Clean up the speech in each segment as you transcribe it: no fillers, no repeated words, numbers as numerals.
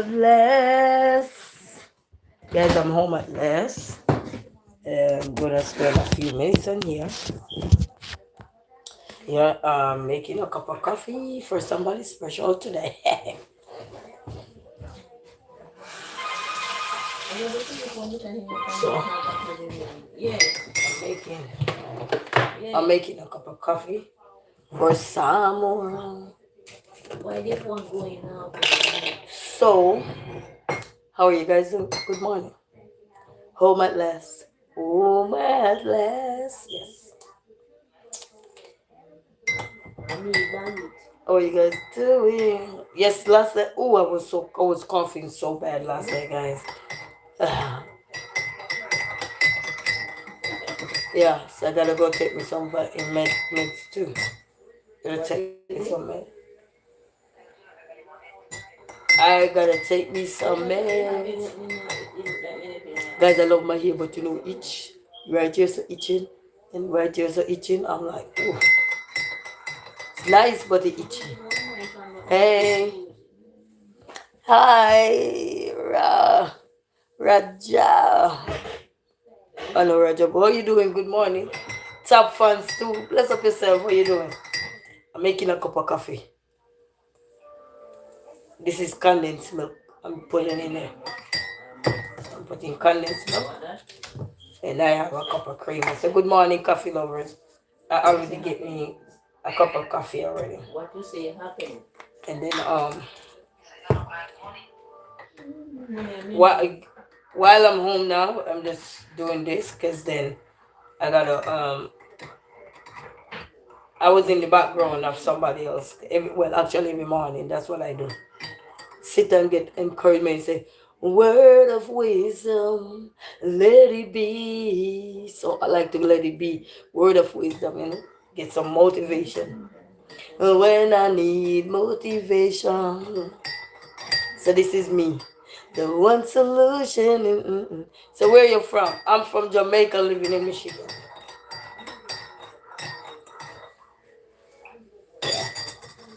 last. Guys, I'm home at last. I'm gonna spend a few minutes in here. Yeah, making a cup of coffee for somebody special today. So making I'm making a cup of coffee for someone. Why this one going now? So, how are you guys doing? Good morning. Home at last. Home at last. Yes. How are you guys doing? Yes, last night. Oh, I was coughing so bad last night, guys. Yeah, so I gotta go take me some meds too. Gotta take me some meds. I gotta take me some meds. Guys, I love my hair, but itch. Right here's so itching, and right here's so itching. I'm like, ooh. It's nice, but it itchy. Hey, hi, Raja. Hello, Raja. How are you doing? Good morning. Top fans too. Bless up yourself. How you doing? I'm making a cup of coffee. This is condensed milk. I'm putting in there. I'm putting condensed milk. And I have a cup of cream. So good morning, coffee lovers. I already get me a cup of coffee already. What you say happened? And then while, while I'm home now, I'm just doing this because then I gotta I was in the background of somebody else. Actually every morning, that's what I do. Sit and get encouragement and say, word of wisdom, let it be. So I like to let it be. Word of wisdom, get some motivation. When I need motivation. So this is me. The one solution. So where are you from? I'm from Jamaica, living in Michigan.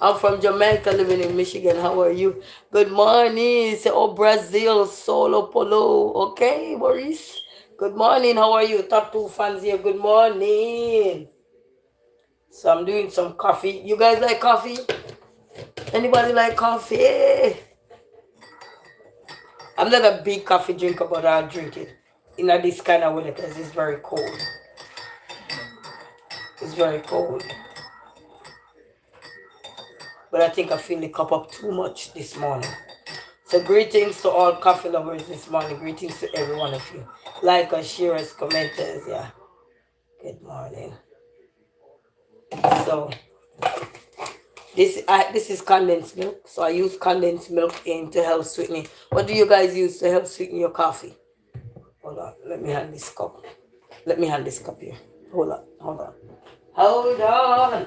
I'm from Jamaica, living in Michigan. How are you? Good morning. Say, oh, Brazil, Solo Polo. Okay, Maurice. Good morning. How are you? Top 2 fans here. Good morning. So I'm doing some coffee. You guys like coffee? Anybody like coffee? I'm not a big coffee drinker, but I'll drink it. In this kind of weather because it's very cold. It's very cold. But I think I feel the cup up too much this morning. So greetings to all coffee lovers this morning. Greetings to every one of you. Likers, sharers, commenters, yeah. Good morning. So this is condensed milk. So I use condensed milk to help sweeten it. What do you guys use to help sweeten your coffee? Hold on. Let me hand this cup. Let me hand this cup here. Hold on. Hold on. Hold on.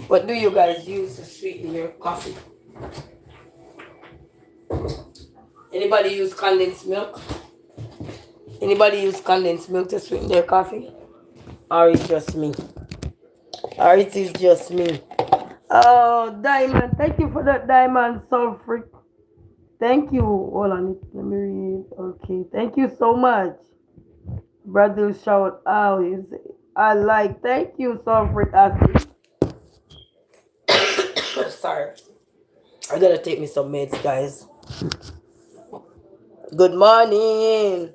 What do you guys use to sweeten your coffee? Anybody use condensed milk? Anybody use condensed milk to sweeten their coffee? Or it's just me? Or it is just me? Oh, Diamond. Thank you for that, Diamond. So freak. Thank you. Hold on. Let me read. Okay. Thank you so much. Brazil shout out. I like. Thank you, so freak. Sorry. I gotta take me some meds, guys. Good morning.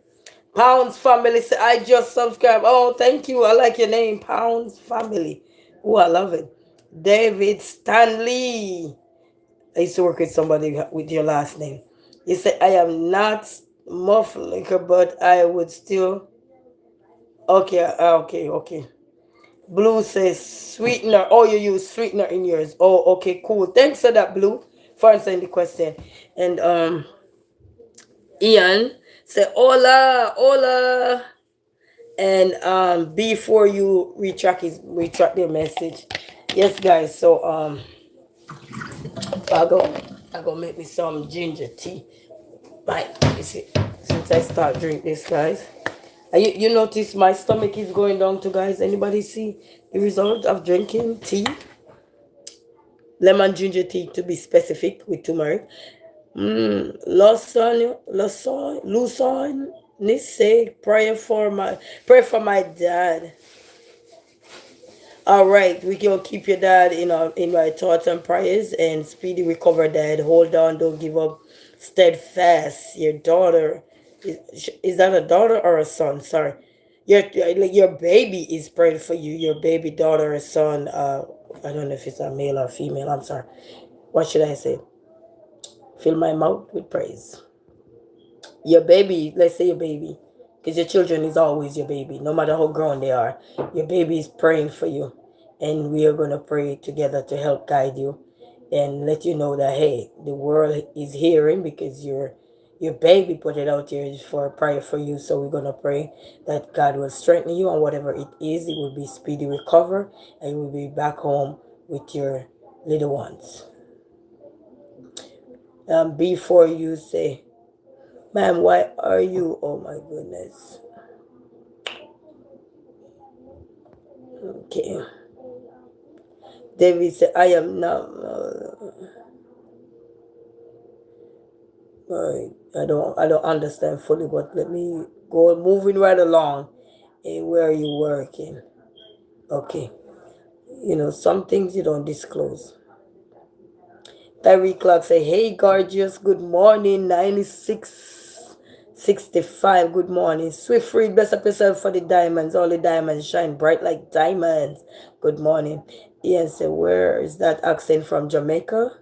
Pounds family. Say, I just subscribe. Oh, thank you. I like your name. Pounds family. Oh, I love it. David Stanley. I used to work with somebody with your last name. You say, I am not muff liquor, but I would still. Okay, okay. Blue says sweetener. Oh, you use sweetener in yours. Oh, okay, cool. Thanks for that, Blue, for answering the question. And Ian said, hola, hola. And before you retract their message. Yes, guys. So I go make me some ginger tea. Right, you see, since I start drink this, guys. You notice my stomach is going down to, guys. Anybody see? The result of drinking tea, lemon ginger tea to be specific, with turmeric. Lawson, say pray for my dad. All right, we can keep your dad in my thoughts and prayers, and speedy recover, dad. Hold on, don't give up. Steadfast. Your daughter is that a daughter or a son? Sorry, your baby is praying for you. Your baby daughter or son. I don't know if it's a male or female. I'm sorry. What should I say? Fill my mouth with praise. Your baby, let's say your baby, because your children is always your baby, no matter how grown they are. Your baby is praying for you, and we are going to pray together to help guide you and let you know that, hey, the world is hearing, because your baby put it out there for a prayer for you. So we're going to pray that God will strengthen you, and whatever it is, it will be speedy recover, and you will be back home with your little ones. Before you say, ma'am, why are you? Oh my goodness. Okay. David said, I am not. I don't understand fully, but let me go moving right along. Where are you working? Okay. Some things you don't disclose. Tyree Clark say, hey, gorgeous, good morning, 9665, good morning. Swift Reed, bless up yourself for the diamonds. All the diamonds shine bright like diamonds. Good morning. Ian say, where is that accent from? Jamaica?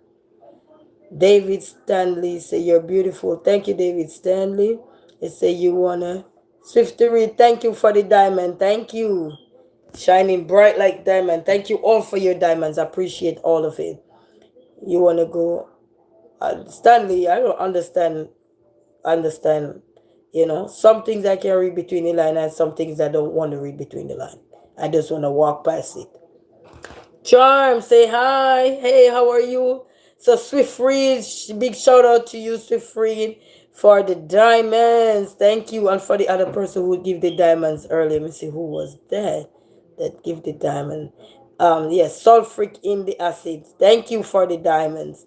David Stanley say, you're beautiful. Thank you, David Stanley. They say you wanna. Swift Reed, thank you for the diamond. Thank you. Shining bright like diamond. Thank you all for your diamonds. I appreciate all of it. You want to go, Stanley? I don't understand. Some things I can read between the line, and some things I don't want to read between the line. I just want to walk past it. Charm, say hi. Hey, how are you? So Swift Reed, big shout out to you, Swift Reed, for the diamonds. Thank you, and for the other person who give the diamonds earlier. Let me see who was that give the diamond. Yes, sulfuric in the acids. Thank you for the diamonds.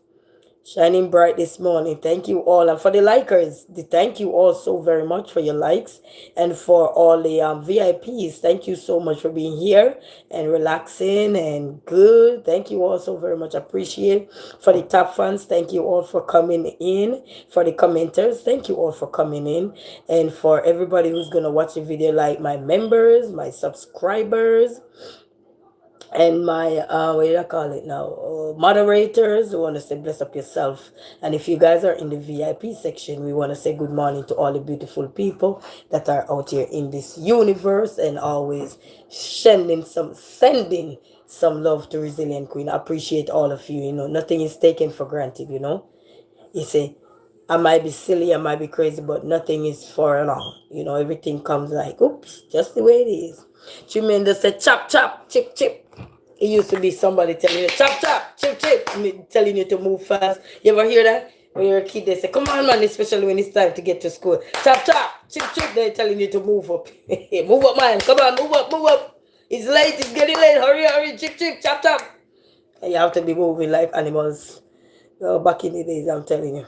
Shining bright this morning. Thank you all. And for the likers, thank you all so very much for your likes. And for all the VIPs, thank you so much for being here and relaxing and good. Thank you all so very much. Appreciate. For the top fans, thank you all for coming in. For the commenters, thank you all for coming in. And for everybody who's going to watch the video, like my members, my subscribers, and my what do I call it now, moderators. We want to say bless up yourself. And if you guys are in the VIP section, we want to say good morning to all the beautiful people that are out here in this universe, and always sending some love to Resilient Queen. I appreciate all of you. Nothing is taken for granted. You see, I might be silly, I might be crazy, but nothing is for long. Everything comes like, oops, just the way it is. Chimenda said, chop, chop, chip, chip. It used to be somebody telling you, chop, chop, chip, chip, telling you to move fast. You ever hear that? When you're a kid, they say, come on, man, especially when it's time to get to school. Chop, chop, chip, chip, they're telling you to move up. Move up, man, come on, move up, move up. It's late, it's getting late, hurry, hurry, chip, chip, chop, chop. And you have to be moving like animals. Back in the days, I'm telling you.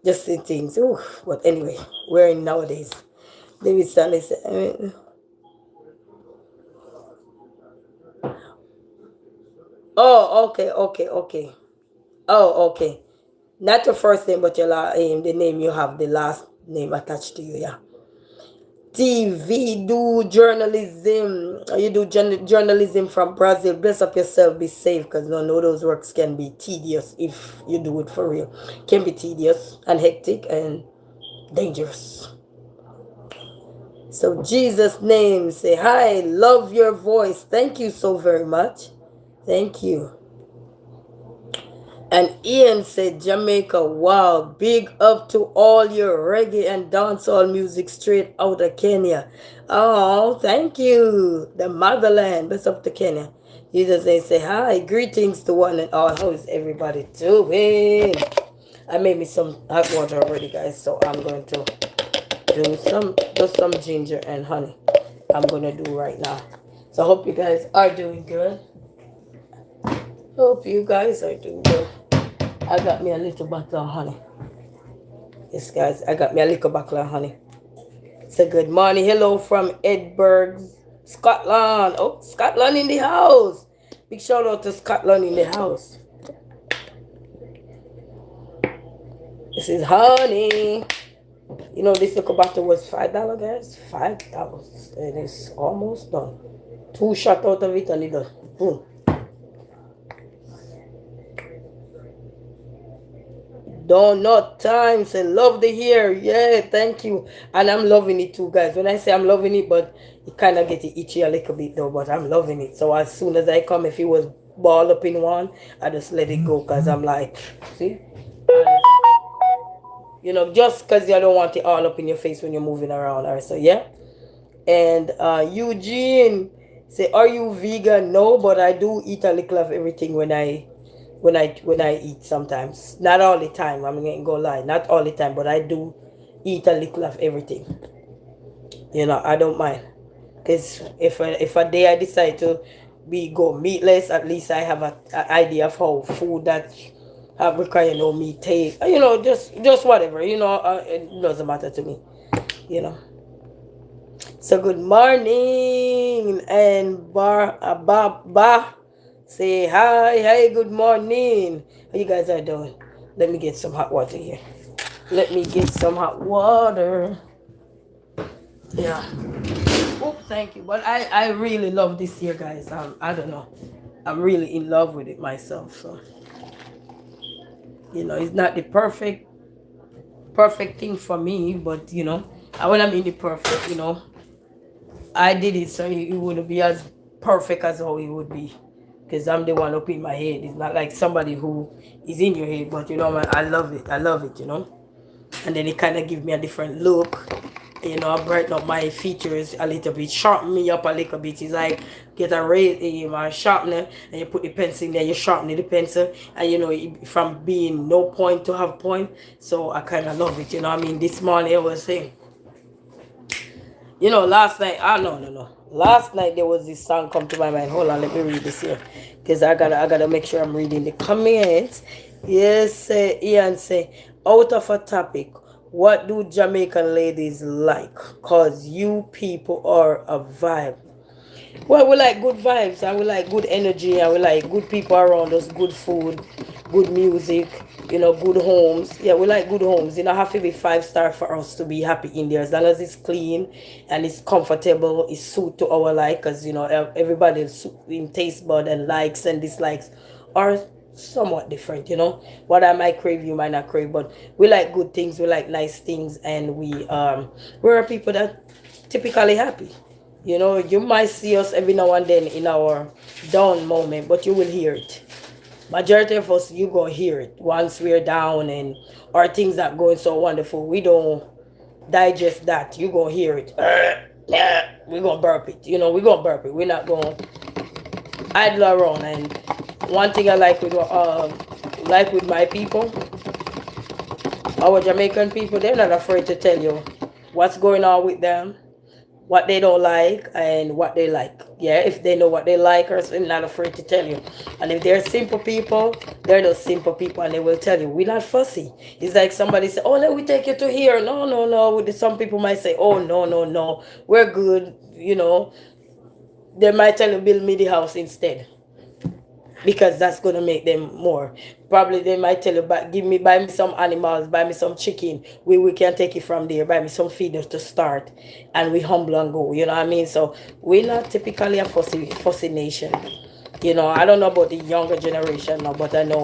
Just the things. Ooh, but anyway, we're in nowadays. David Stanley said, oh, okay. Oh, okay. Not your first name, but the name you have, the last name attached to you, yeah. TV, do journalism. You do journalism from Brazil. Bless up yourself, be safe, because none of those works can be tedious if you do it for real. Can be tedious and hectic and dangerous. So Jesus' name, say hi, love your voice. Thank you so very much. Thank you. And Ian said, Jamaica, wow, big up to all your reggae and dancehall music straight out of Kenya. Oh, thank you. The motherland. Best up to Kenya. Jesus, they say hi, greetings to one and all. How is everybody doing? I made me some hot water already, guys, so I'm going to do some ginger and honey. I'm going to do right now. So I hope you guys are doing good. Hope you guys are doing good. I got me a little bottle of honey. Yes, guys, I got me a little bottle of honey. So good morning. Hello from Edinburgh, Scotland. Oh, Scotland in the house. Big shout out to Scotland in the house. This is honey. You know, this little bottle was $5, guys. $5. And it's almost done. Two shot out of it and it done. Boom. Donut times and love the hair. Yeah, thank you. And I'm loving it too, guys. When I say I'm loving it, but it kind of get itchy a little bit though, but I'm loving it. So as soon as I come, if it was ball up in one, I just let it go because I'm like, see? You know, just because you don't want it all up in your face when you're moving around. All right, so yeah. And Eugene say, are you vegan? No, but I do eat a little of everything when I eat sometimes. Not all the time. I'm gonna go lie. Not all the time, but I do eat a little of everything. You know, I don't mind. Cause if a day I decide to be go meatless, at least I have a idea of how food that have require no meat taste. You know, just whatever. You know, it doesn't matter to me. You know. So good morning and say hi, hey, good morning. How you guys are doing? Let me get some hot water here. Let me get some hot water. Yeah. Oh, thank you. But I really love this here, guys. I don't know. I'm really in love with it myself. So it's not the perfect thing for me, but when I mean the perfect, I did it so it wouldn't be as perfect as how it would be. Because I'm the one up in my head. It's not like somebody who is in your head, but man, I love it. I love it. And then it kind of gives me a different look. I brighten up my features a little bit, sharpen me up a little bit. It's like get a sharpener and you put the pencil in there, you sharpen the pencil, and from being no point to have point. So I kind of love it. I mean, this morning I was saying, last night, no. Last night there was this song come to my mind. Hold on, let me read this here. Because I gotta make sure I'm reading the comments. Yes, Ian say, out of a topic, what do Jamaican ladies like? Cause you people are a vibe. Well, we like good vibes and we like good energy and we like good people around us, good food, good music, good homes. Yeah, we like good homes. Have to be 5 star for us to be happy in there. As long as it's clean and it's comfortable, it's suit to our like, because everybody's in taste bud and likes and dislikes are somewhat different. What I might crave, you might not crave, but we like good things, we like nice things, and we're people that typically happy. You might see us every now and then in our down moment, but you will hear it. Majority of us, you gonna hear it once we're down and our things not going so wonderful. We don't digest that. You gonna hear it. We're gonna burp it. We're gonna burp it. We're not gonna idle around. And one thing I like with my people, our Jamaican people, they're not afraid to tell you what's going on with them, what they don't like and what they like. Yeah, if they know what they like or something, not afraid to tell you. And if they're simple people, they're those simple people and they will tell you, we're not fussy. It's like somebody say, oh, let me take you to here. No, no, no. Some people might say, oh, no, no, no. We're good. They might tell you, build me the house instead, because that's gonna make them more. Probably they might tell you, but buy me some animals, buy me some chicken. We can take it from there. Buy me some feeders to start, and we humble and go. You know what I mean? So we're not typically a fussy nation. I don't know about the younger generation now, but I know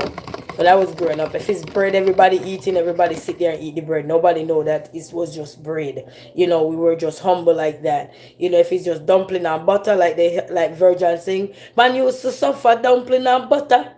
when I was growing up, if it's bread, everybody eating, everybody sit there and eat the bread. Nobody know that it was just bread. We were just humble like that. If it's just dumpling and butter, like Virgin sing, man used to suffer dumpling and butter.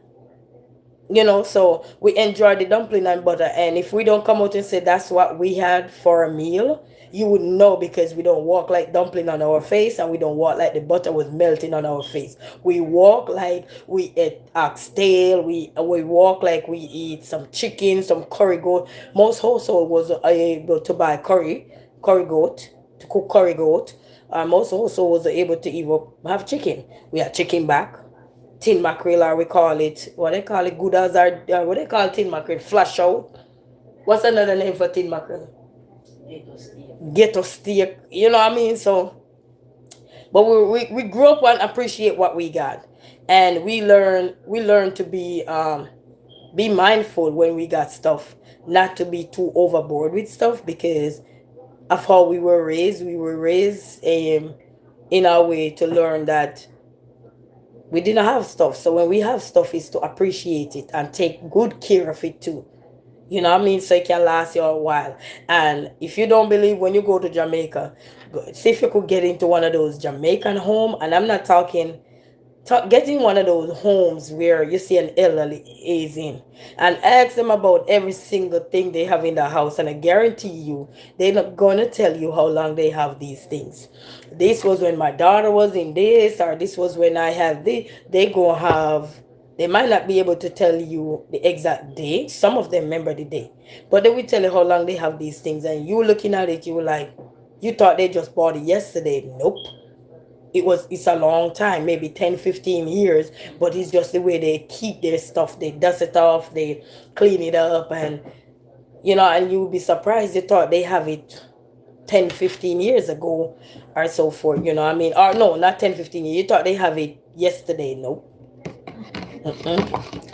So we enjoy the dumpling and butter. And if we don't come out and say that's what we had for a meal, you would know, because we don't walk like dumpling on our face and we don't walk like the butter was melting on our face. We walk like we ate oxtail. We walk like we eat some chicken, some curry goat. Most household was able to buy curry goat, to cook curry goat. most also was able to even have chicken. We had chicken back, tin mackerel, or we call it, what they call it, goudas, or what they call tin mackerel, flash out. What's another name for tin mackerel? Ghetto steak. You know what I mean? So, but we grew up and appreciate what we got, and we learn to be mindful when we got stuff, not to be too overboard with stuff because of how we were raised. We were raised in our way to learn that we didn't have stuff. So when we have stuff, is to appreciate it and take good care of it too. You know what I mean? So it can last you a while. And if you don't believe, when you go to Jamaica, see if you could get into one of those Jamaican home. And I'm not talking getting one of those homes where you see an elderly is in, and ask them about every single thing they have in the house, and I guarantee you they're not gonna tell you how long they have these things. This was when my daughter was in this, or this was when I have this. They gonna have, they might not be able to tell you the exact day. Some of them remember the day, but they will tell you how long they have these things, and you looking at it, you were like, you thought they just bought it yesterday. Nope, it's a long time, maybe 10, 15 years, but it's just the way they keep their stuff. They dust it off, they clean it up, and and you would be surprised, you thought they have it 10, 15 years ago, or so forth. I mean, or no, not 10, 15 years, you thought they have it yesterday. Nope.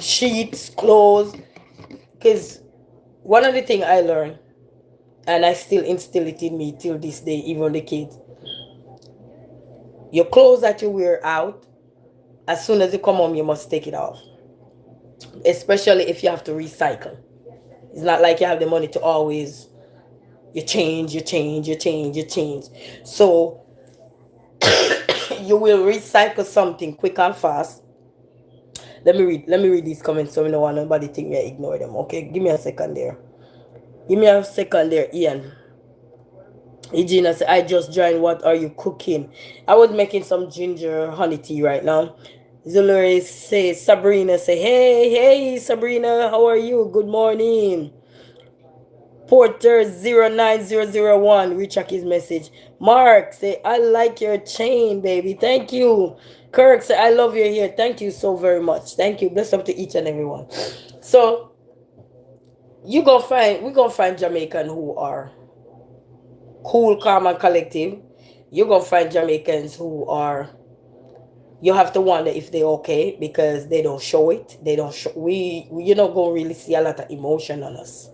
Sheets, clothes. Because one of the things I learned, and I still instill it in me till this day, even the kids, your clothes that you wear out, as soon as you come home, you must take it off. Especially if you have to recycle. It's not like you have the money to always, you change, you change, you change, you change. So you will recycle something quick and fast. Let me read these comments so we don't want nobody think me I ignore them. Okay, give me a second there. Give me a second there, Ian. Regina said, I just joined. What are you cooking? I was making some ginger honey tea right now. Zuluri says, Sabrina say, hey, Sabrina, how are you? Good morning. Porter09001, recheck his message. Mark say, I like your chain, baby. Thank you. Kirk say, I love your hair. Thank you so very much. Thank you. Bless up to each and everyone. So we're gonna find Jamaican who are cool, calm, and collective. You're gonna find Jamaicans who are, you have to wonder if they're okay because they don't show it. They don't show, you're not gonna really see a lot of emotion on us,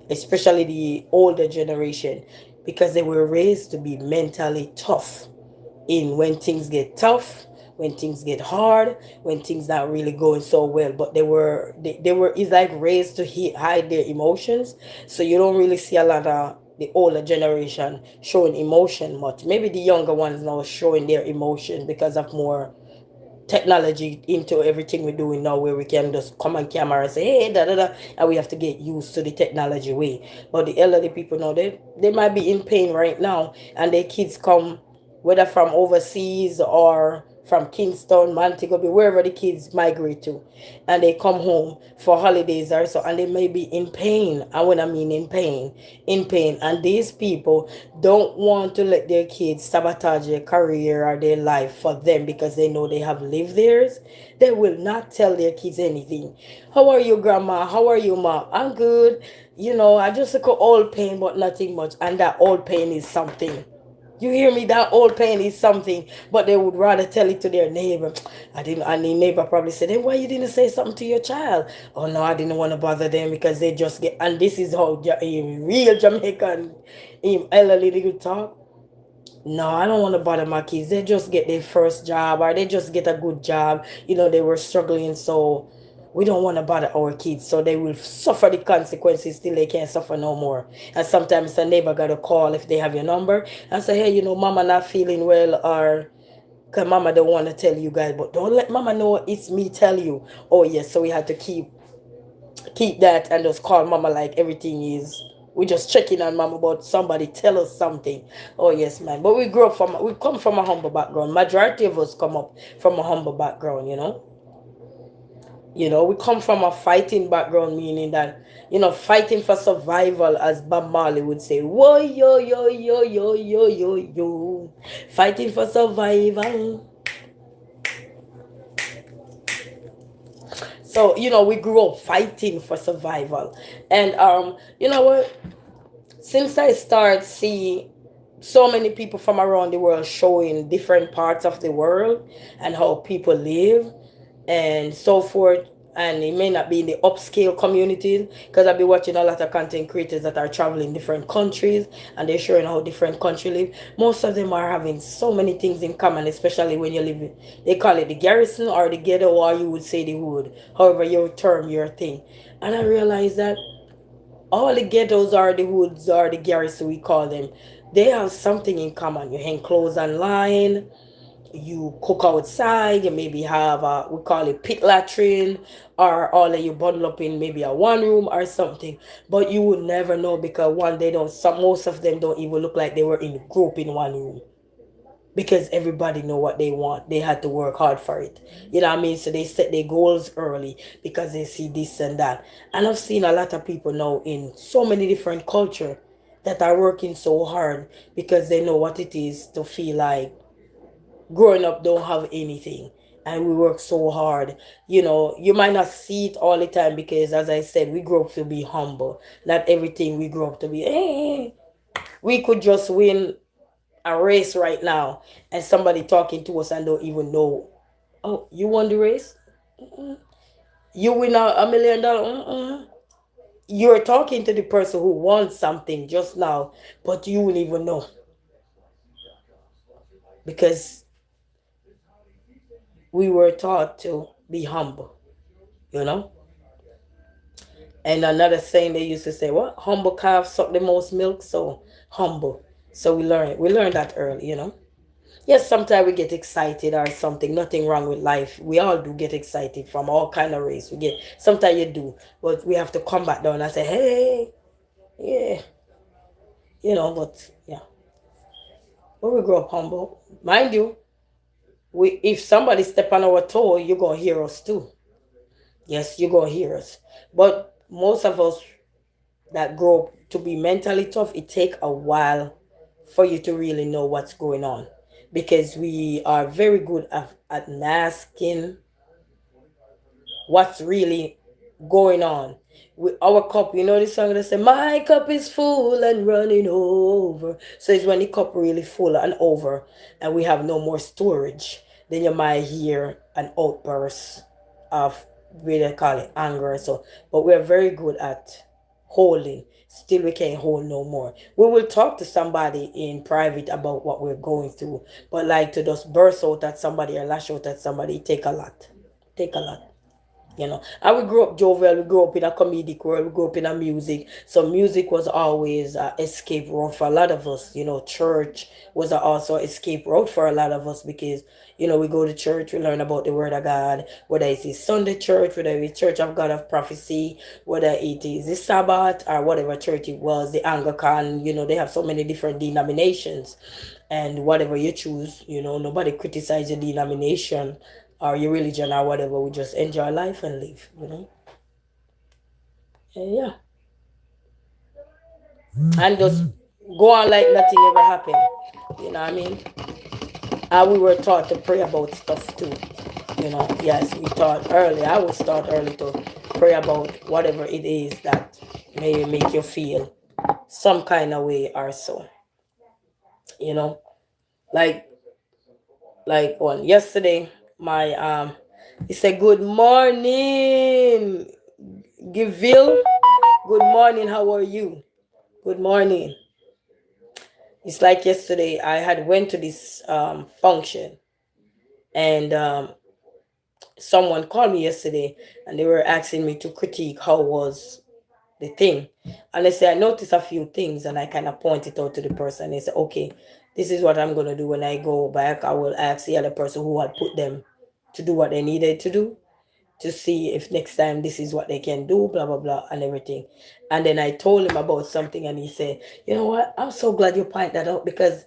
especially the older generation, because they were raised to be mentally tough in when things get tough, when things get hard, when things not really going so well. But they were it's like raised to hide their emotions. So you don't really see a lot of the older generation showing emotion much. Maybe the younger ones now showing their emotion because of more technology into everything we're doing now, where we can just come on camera and say, hey, da da da, and we have to get used to the technology way. But the elderly people now, they might be in pain right now, and their kids come, whether from overseas or from Kingston, Montego Bay, wherever the kids migrate to, and they come home for holidays or so, and they may be in pain. And when I mean in pain, and these people don't want to let their kids sabotage their career or their life for them because they know they have lived theirs. They will not tell their kids anything. How are you, grandma? How are you, mom? I'm good. I just took old pain, but nothing much, and that old pain is something. You hear me? That old pain is something, but they would rather tell it to their neighbor. I didn't. And the neighbor probably said, "Hey, why you didn't say something to your child?" Oh no, I didn't want to bother them because they just get. And this is how real Jamaican elderly they could talk. No, I don't want to bother my kids. They just get their first job, or they just get a good job. They were struggling, so we don't want to bother our kids. So they will suffer the consequences till they can't suffer no more. And sometimes a neighbor got to call if they have your number and say, hey, mama not feeling well, or because mama don't want to tell you guys, but don't let mama know it's me tell you. Oh yes, so we had to keep that and just call mama like everything is, we just checking on mama, but somebody tell us something. Oh yes, man. But we come from a humble background. Majority of us come up from a humble background. We come from a fighting background, meaning that, fighting for survival, as Bob Marley would say. Whoa, yo, yo, yo, yo, yo, yo, yo. Fighting for survival. So, we grew up fighting for survival. And you know what? Since I start see so many people from around the world showing different parts of the world and how people live and so forth, and it may not be in the upscale communities, because I've been watching a lot of content creators that are traveling different countries and they're showing how different countries live. Most of them are having so many things in common, especially when you live in, they call it the garrison or the ghetto, or you would say the hood, however you term your thing. And I realized that all the ghettos or the hoods or the garrison, we call them, they have something in common. You hang clothes online, you cook outside, you maybe have a, we call it pit latrine, or all of you bundle up in maybe a one room or something. But you would never know, because one, they don't, some, most of them don't even look like they were in a group in one room, because everybody know what they want. They had to work hard for it. You know what I mean? So they set their goals early because they see this and that. And I've seen a lot of people now in so many different culture that are working so hard because they know what it is to feel like growing up don't have anything. And we work so hard. You might not see it all the time because, as I said, we grow up to be humble. Not everything we grow up to be, we could just win a race right now and somebody talking to us and don't even know, oh, you won the race, you win $1 million. You're talking to the person who won something just now, but you won't even know, because we were taught to be humble, you know and another saying they used to say, what, humble calf suck the most milk. So humble. So we learned that early. Yes, sometimes we get excited or something. Nothing wrong with life. We all do get excited from all kind of race. We get, sometimes you do, but we have to come back down and say, hey, yeah, But yeah, but we grow up humble, mind you. We, if somebody step on our toe, you're gonna hear us too. Yes, you're gonna hear us. But most of us that grow up to be mentally tough, it take a while for you to really know what's going on, because we are very good at masking what's really going on with our cup. You know the song that say, my cup is full and running over. So it's when the cup really full and over and we have no more storage, then you might hear an outburst of, we they call it anger. So but we're very good at holding. Still we can't hold no more. We will talk to somebody in private about what we're going through, but like to just burst out at somebody or lash out at somebody, it take a lot. Take a lot. And we grew up jovial. We grew up in a comedic world. We grew up in a music. So music was always a escape route for a lot of us. Church was also escape route for a lot of us, because we go to church, we learn about the word of God, whether it is Sunday church, whether it's Church of God of Prophecy, whether it is the Sabbath or whatever church it was, the Anglican. They have so many different denominations, and whatever you choose, nobody criticize your denomination or your religion or whatever. We just enjoy life and live. And yeah, and just go on like nothing ever happened. You know what I mean? And we were taught to pray about stuff too. Yes, we taught early. I was taught early to pray about whatever it is that may make you feel some kind of way or so. You know, like on yesterday, my he said, "Good morning, Giville. Good morning. How are you? Good morning." It's like yesterday. I had went to this function, and someone called me yesterday, and they were asking me to critique how was the thing. And I say I noticed a few things, and I kind of pointed out to the person. They said, "Okay, this is what I'm gonna do when I go back. I will ask the other person who had put them to do what they needed to do, to see if next time this is what they can do, blah blah blah and everything." And then I told him about something, and he said, "You know what? I'm so glad you point that out, because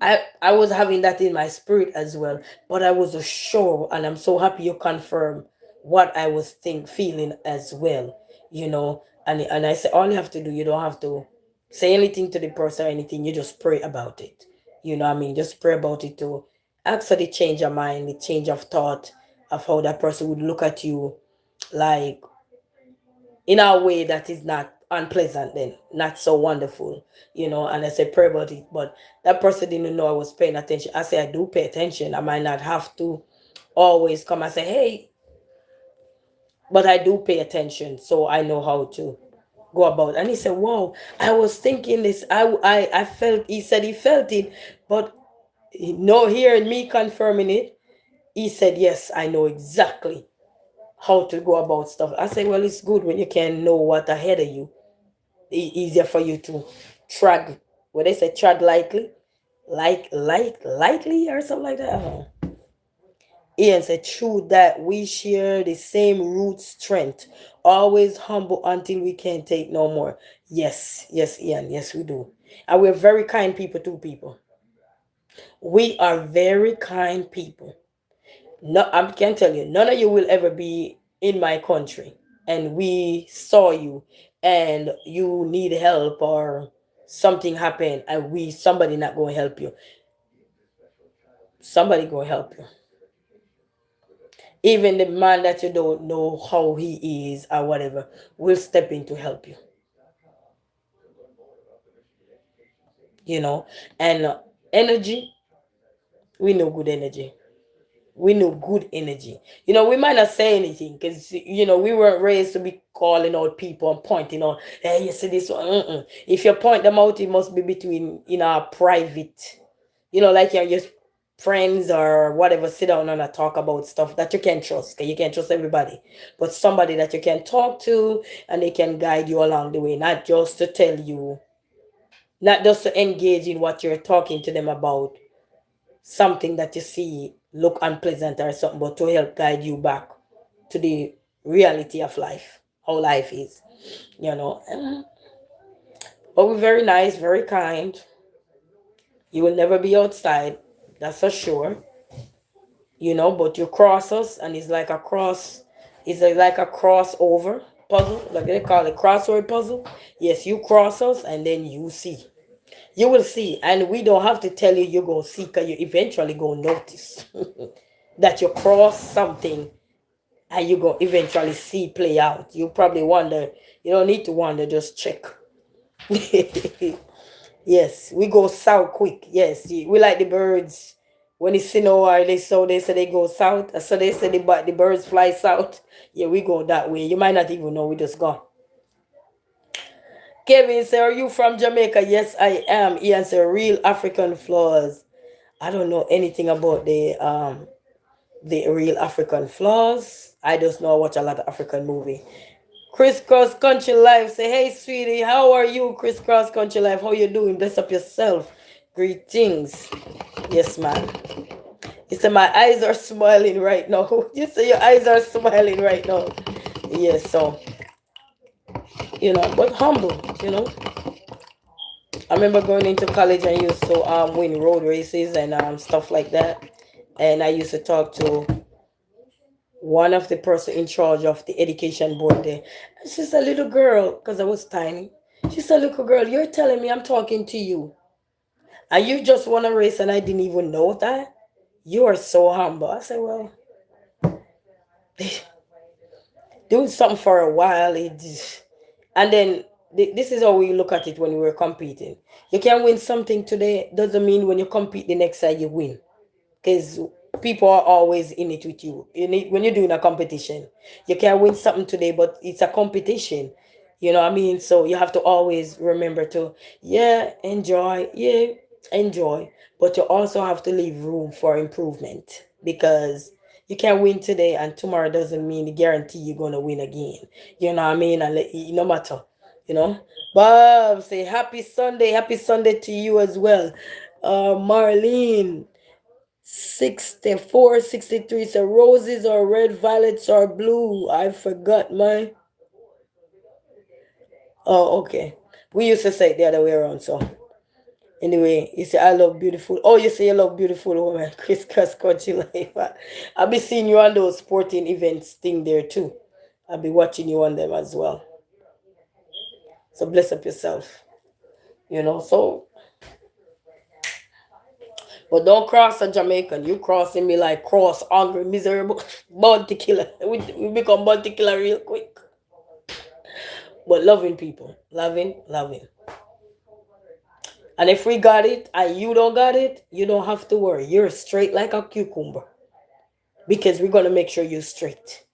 I was having that in my spirit as well, but I was sure, and I'm so happy you confirm what I was feeling as well, and I say all you have to do, you don't have to say anything to the person or anything, you just pray about it. What I mean? Just pray about it to ask for the change of mind, the change of thought of how that person would look at you, like in a way that is not unpleasant, then not so wonderful, and I say pray about it. But that person didn't know I was paying attention. I say I do pay attention. I might not have to always come and say, hey, but I do pay attention, so I know how to go about. And he said, wow, I was thinking this. I felt, he said he felt it, but no, hearing me confirming it, he said, yes, I know exactly how to go about stuff. I say, well, it's good when you can know what ahead of you. Easier for you to tread, what they say, tread lightly, lightly or something like that. I don't know. Ian said, true that we share the same root strength, always humble until we can't take no more. Yes, yes, Ian, yes, we do. And we're very kind people to people. We are very kind people. No, I can tell you, none of you will ever be in my country and we saw you and you need help or something happened and somebody not going to help you. Somebody going to help you. Even the man that you don't know how he is or whatever will step in to help you. You know, and energy, we know good energy. We know good energy. We might not say anything because we weren't raised to be calling out people and pointing out, hey, you see this one. Mm-mm. If you point them out, it must be between a private, like your friends or whatever, sit down and talk about stuff that you can trust, because you can't trust everybody, but somebody that you can talk to and they can guide you along the way, not just to tell you, not just to engage in what you're talking to them about, something that you see look unpleasant or something, but to help guide you back to the reality of life, how life is, you know. But we're very nice, very kind. You will never be outside, that's for sure. But you cross us, and it's like a cross. It's like a crossover puzzle, like they call it crossword puzzle. Yes, you cross us, and then you see. You will see, and we don't have to tell you you're gonna see, cause you eventually gonna notice that you cross something, and you go eventually see play out. You probably wonder. You don't need to wonder. Just check. Yes, we go south quick. Yes, we like the birds. When it's snow or they say they go south. So they say the birds fly south. Yeah, we go that way. You might not even know we just go. Kevin say, are you from Jamaica? Yes, I am. He answered, real African flaws. I don't know anything about the real African flaws. I just know I watch a lot of African movie. Crisscross Country Life say, hey sweetie, how are you? Crisscross Country Life, how you doing? Bless up yourself. Greetings. Yes, man. You say my eyes are smiling right now. You say your eyes are smiling right now. Yes, so but humble. I remember going into college and used to win road races and stuff like that. And I used to talk to one of the person in charge of the education board there. And she's a little girl, because I was tiny. She's a little girl, you're telling me I'm talking to you. And you just won a race and I didn't even know that? You are so humble. I said, well, doing something for a while, and then this is how we look at it when we're competing. You can win something today, doesn't mean when you compete the next time you win. Because people are always in it with you. When you're doing a competition, you can win something today, but it's a competition. You know what I mean? So you have to always remember to, enjoy, but you also have to leave room for improvement, because you can win today and tomorrow doesn't mean the guarantee you're gonna win again. You know what I mean? And no matter, you know. Bob say happy Sunday to you as well. Marlene 64, 63. So roses are red, violets are blue. I forgot my. Oh, okay. We used to say it the other way around. So Anyway, you say I love beautiful. Oh, you say you love beautiful woman. Chris Country Life. I'll be seeing you on those sporting events thing there too. I'll be watching you on them as well. So bless up yourself. So but don't cross a Jamaican. You crossing me like cross hungry, miserable, bounty killer. We become bounty killer real quick. But loving people. Loving, loving. And if we got it and you don't got it, you don't have to worry. You're straight like a cucumber. Because we're gonna make sure you're straight.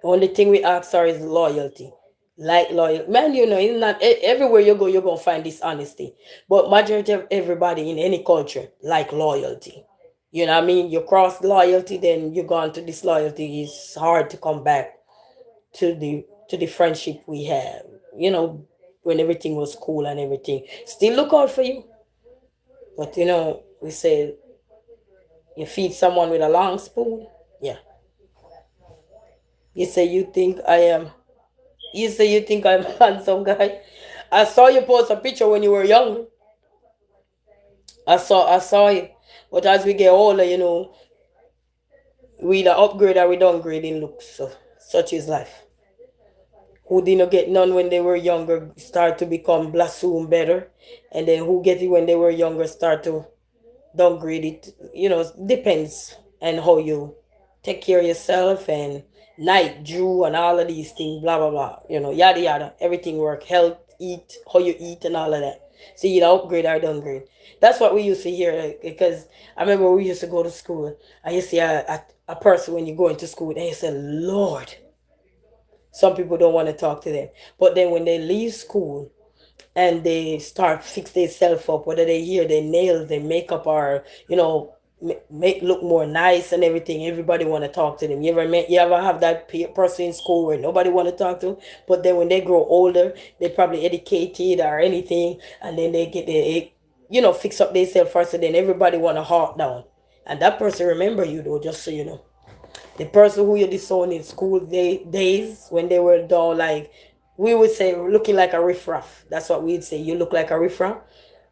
The only thing we ask for is loyalty. Like loyal. Man, it's not everywhere you go, you're gonna find dishonesty. But majority of everybody in any culture like loyalty. You know what I mean? You cross loyalty, then you go into disloyalty. It's hard to come back to the friendship we have. When everything was cool and everything. Still look out for you. But we say you feed someone with a long spoon. Yeah. You say you think I am You say you think I'm a handsome guy. I saw you post a picture when you were young. I saw it. But as we get older, we either upgrade or we downgrade in looks. So such is life. Who didn't get none when they were younger start to become blossom better. And then who get it when they were younger start to downgrade it. Depends on how you take care of yourself and night drew and all of these things, blah blah blah. Yada yada. Everything work, health, eat, how you eat and all of that. So you upgrade or downgrade. That's what we used to hear, like, because I remember we used to go to school. I used to see a person when you go into school, and you say, Lord, some people don't want to talk to them. But then when they leave school, and they start fix themselves up, whether they hear their nails, their makeup, or make look more nice and everything. Everybody want to talk to them. You ever have that person in school where nobody want to talk to, but then when they grow older, they probably educated or anything, and then they get fix up themselves first, and then everybody want to hawk down, and that person remember you though, just so you know. The person who you disowned in school days when they were down, like we would say, looking like a riffraff. That's what we'd say. You look like a riffraff.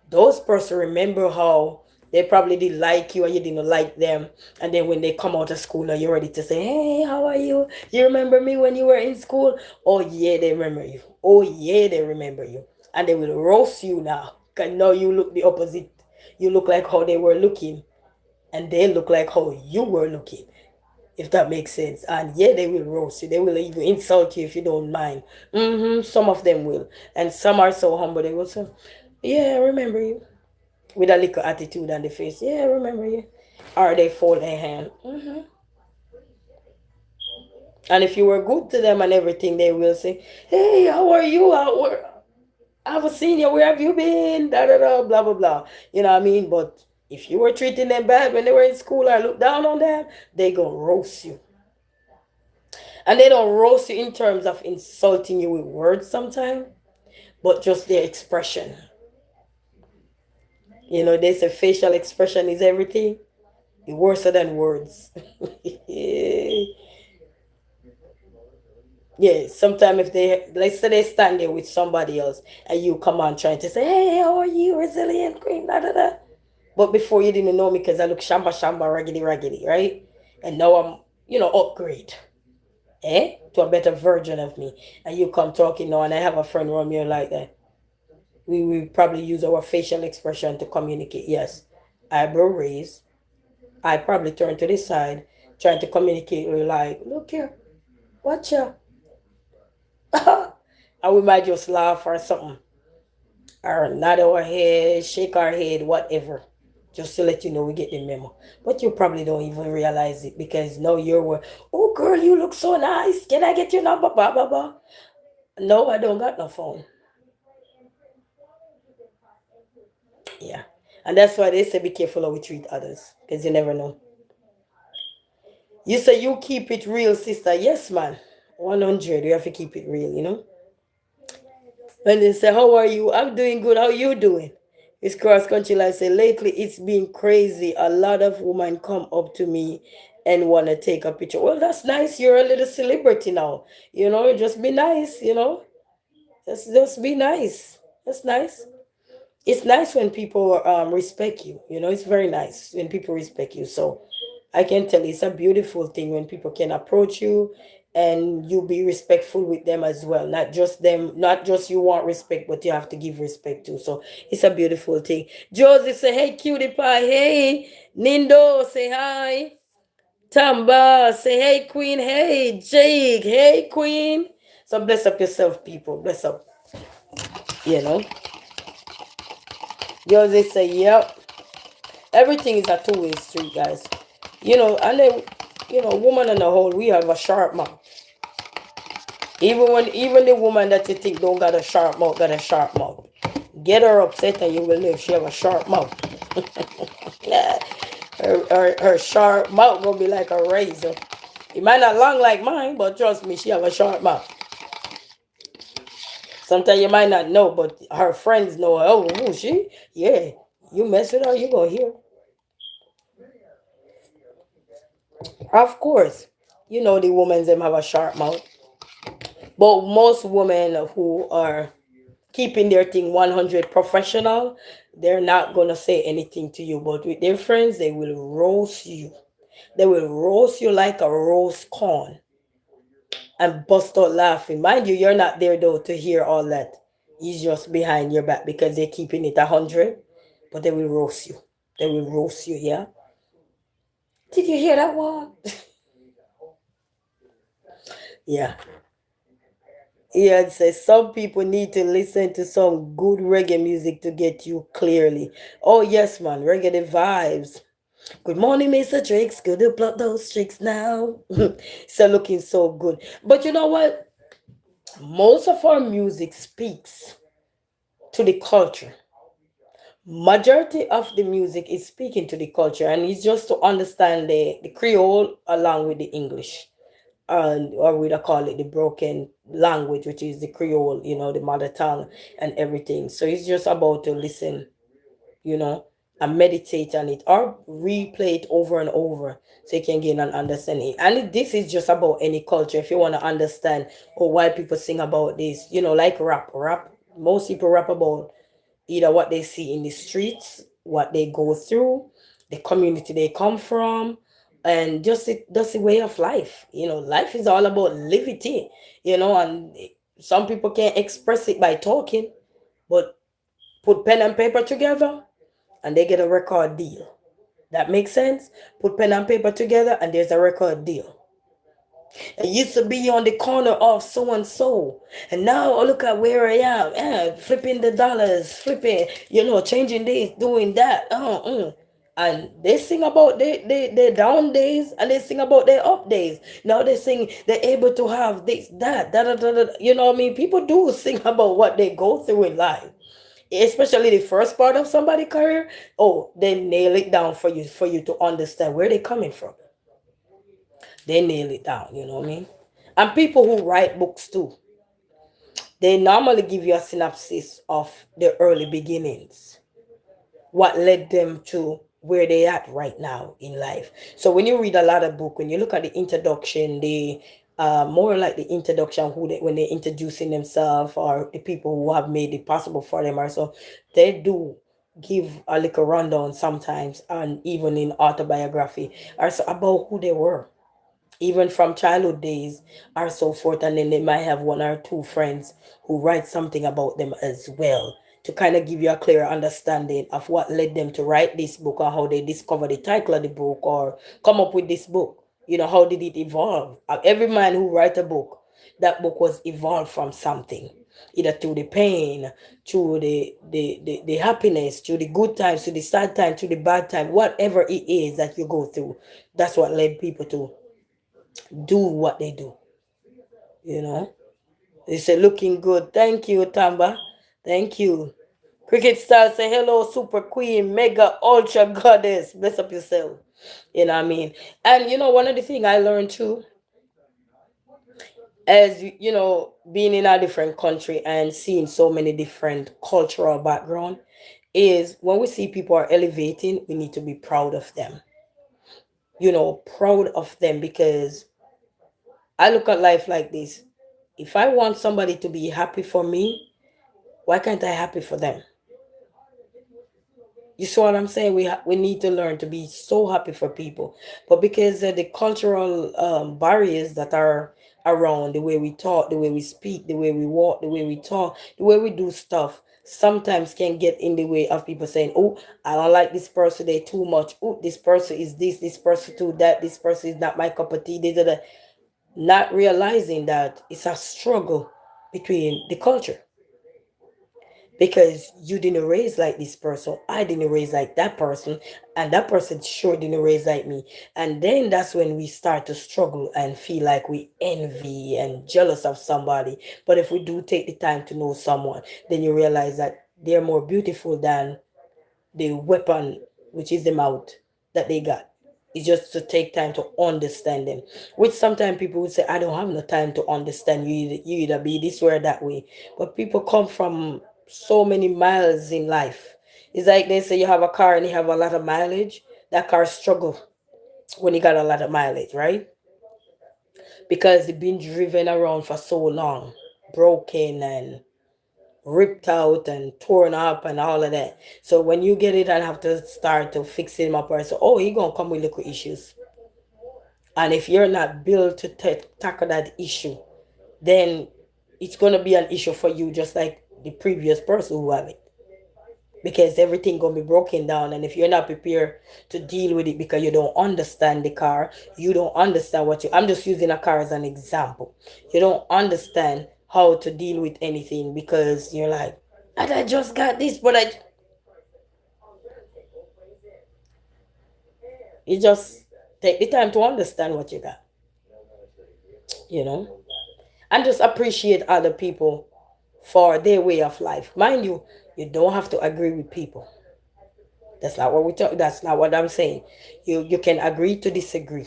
Those person remember how they probably didn't like you and you didn't like them. And then when they come out of school, now you're ready to say, hey, how are you? You remember me when you were in school? Oh, yeah, they remember you. Oh, yeah, they remember you. And they will roast you now. Because now you look the opposite. You look like how they were looking. And they look like how you were looking, if that makes sense. And yeah, they will roast you. They will even insult you if you don't mind. Some of them will. And some are so humble, they will say, yeah, I remember you. With a little attitude on the face. Yeah, I remember you. Or they fold their hand. And if you were good to them and everything, they will say, hey, how are you? I haven't seen you. Where have you been? Da da da, blah blah blah. You know what I mean? But if you were treating them bad when they were in school or look down on them, they gonna roast you. And they don't roast you in terms of insulting you with words sometimes, but just their expression. They say facial expression is everything. It's worse than words. Yeah, sometimes if let's say they stand there with somebody else and you come on trying to say, hey, how are you, resilient queen, da da da. But before you didn't know me because I look shamba shamba, raggedy raggedy, right? And now I'm, upgrade. To a better version of me. And you come talking now, and I have a friend around me like that. We probably use our facial expression to communicate. Yes, eyebrow raise. I probably turn to the side, trying to communicate with like, look here, watch ya. And we might just laugh or something, or nod our head, shake our head, whatever. Just to let you know we get the memo. But you probably don't even realize it because now oh girl, you look so nice. Can I get your number? Blah, blah, blah. No, I don't got no phone. Yeah. And that's why they say be careful how we treat others. Because you never know. You say you keep it real, sister. Yes, man. 100. You have to keep it real. When they say, how are you? I'm doing good. How you doing? It's cross country life. Say lately it's been crazy. A lot of women come up to me and want to take a picture. Well, that's nice. You're a little celebrity now. Just be nice. Just be nice. That's nice. It's nice when people respect you. You know, it's very nice when people respect you. So I can tell it's a beautiful thing when people can approach you and you be respectful with them as well. Not just them, not just you want respect, but you have to give respect too. So it's a beautiful thing. Josie say, hey, cutie pie. Hey, Nindo, say hi. Tamba, say, hey, Queen. Hey, Jake. Hey, Queen. So bless up yourself, people. Bless up. You know, Josie say, yep. Everything is a two-way street, guys. You know, and then, woman on the whole, we have a sharp mouth. Even the woman that you think don't got a sharp mouth got a sharp mouth. Get her upset and you will live. She have a sharp mouth. Yeah. Her sharp mouth gonna be like a razor. It might not long like mine, but trust me, she have a sharp mouth. Sometimes you might not know, but her friends know. Oh, who she? Yeah, you mess with her, you gonna hear. Of course, the women them have a sharp mouth, but most women who are keeping their thing 100 professional, they're not gonna say anything to you. But with their friends, they will roast you. They will roast you like a roast corn and bust out laughing. Mind you, you're not there though to hear all that. He's just behind your back because they're keeping it 100. But they will roast you. They will roast you. Yeah. Did you hear that one? Yeah. Yeah, it says some people need to listen to some good reggae music to get you clearly. Oh yes, man, reggae the vibes. Good morning, Mr. Tricks. Good to plug those tricks now. So looking so good. But you know what? Most of our music speaks to the culture. Majority of the music is speaking to the culture, and it's just to understand the Creole along with the English, and or we call it the broken language, which is the Creole, the mother tongue and everything. So it's just about to listen, you know, and meditate on it or replay it over and over so you can gain an understanding. And this is just about any culture. If you want to understand or why people sing about this, like rap. Most people rap about either what they see in the streets, what they go through, the community they come from, and just the way of life. Life is all about living, and some people can't express it by talking, but put pen and paper together and they get a record deal. That makes sense? Put pen and paper together and there's a record deal. I used to be on the corner of so and so, and now look at where I am. Flipping the dollars, flipping, changing this, doing that. And they sing about their down days and they sing about their up days. Now they sing they're able to have this, that, da da da da. You know what I mean? People do sing about what they go through in life, especially the first part of somebody's career. Oh, they nail it down for you to understand where they're coming from. They nail it down, you know what I mean? And people who write books too, they normally give you a synopsis of the early beginnings, what led them to where they at right now in life. So when you read a lot of book, when you look at the introduction, the more like the introduction, who they when they're introducing themselves or the people who have made it possible for them, or so they do give a little rundown sometimes, and even in autobiography, or so about who they were even from childhood days or so forth. And then they might have one or two friends who write something about them as well to kind of give you a clearer understanding of what led them to write this book or how they discover the title of the book or come up with this book. How did it evolve? Every man who write a book, that book was evolved from something, either through the pain, through the happiness, through the good times, to the sad time, to the bad time, whatever it is that you go through. That's what led people to do what they do, you know. They say looking good. Thank you, Tamba. Thank you. Cricket Star say hello, super queen, mega ultra goddess. Bless up yourself. You know what I mean? And one of the things I learned too, as being in a different country and seeing so many different cultural background, is when we see people are elevating, we need to be proud of them. Proud of them, because I look at life like this. If I want somebody to be happy for me, why can't I happy for them? You see what I'm saying? We need to learn to be so happy for people, but because the cultural barriers that are around, the way we talk, the way we speak, the way we walk, the way we talk, the way we do stuff, sometimes can get in the way of people saying, "Oh, I don't like this person. They too much. Oh, this person is this person too that. This person is not my cup of tea." Not realizing that it's a struggle between the culture, because you didn't raise like this person, I didn't raise like that person, and that person sure didn't raise like me. And then that's when we start to struggle and feel like we envy and jealous of somebody. But if we do take the time to know someone, then you realize that they're more beautiful than the weapon, which is the mouth that they got. It's just to take time to understand them. Which sometimes people would say, I don't have no time to understand you. You either be this way or that way. But people come from so many miles in life. It's like they say you have a car and you have a lot of mileage. That car struggle when you got a lot of mileage, right? Because it's been driven around for so long, broken and ripped out and torn up and all of that. So when you get it and have to start to fix him up, or so, oh, he gonna come with little issues. And if you're not built to tackle that issue, then it's gonna be an issue for you, just like the previous person who have it. Because everything gonna be broken down, and if you're not prepared to deal with it because you don't understand the car, you don't understand what you. I'm just using a car as an example. You don't understand how to deal with anything because you're like, I just got this, but I. You just take the time to understand what you got, you know, and just appreciate other people for their way of life. Mind you, you don't have to agree with people. That's not what we talk. That's not what I'm saying. You can agree to disagree.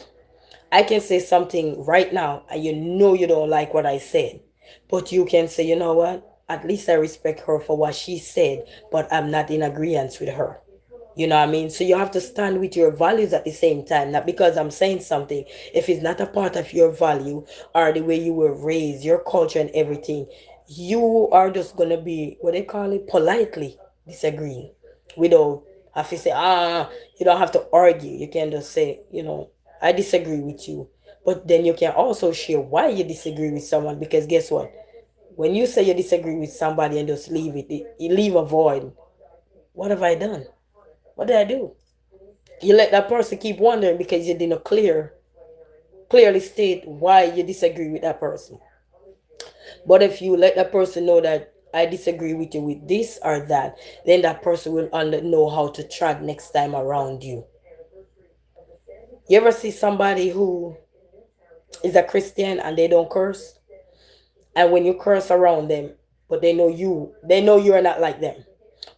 I can say something right now, and you know you don't like what I said, but you can say, you know what? At least I respect her for what she said, but I'm not in agreement with her. You know what I mean? So you have to stand with your values at the same time. Not because I'm saying something, if it's not a part of your value or the way you were raised, your culture and everything, you are just gonna be what they call it, politely disagreeing. Without have to say, you don't have to argue. You can just say, I disagree with you. But then you can also share why you disagree with someone, because guess what? When you say you disagree with somebody and just leave it, you leave a void. What have I done? What did I do? You let that person keep wondering because you didn't clearly state why you disagree with that person. But if you let that person know that I disagree with you with this or that, then that person will know how to track next time around you. You ever see somebody who is a Christian and they don't curse? And when you curse around them, but they know you are not like them.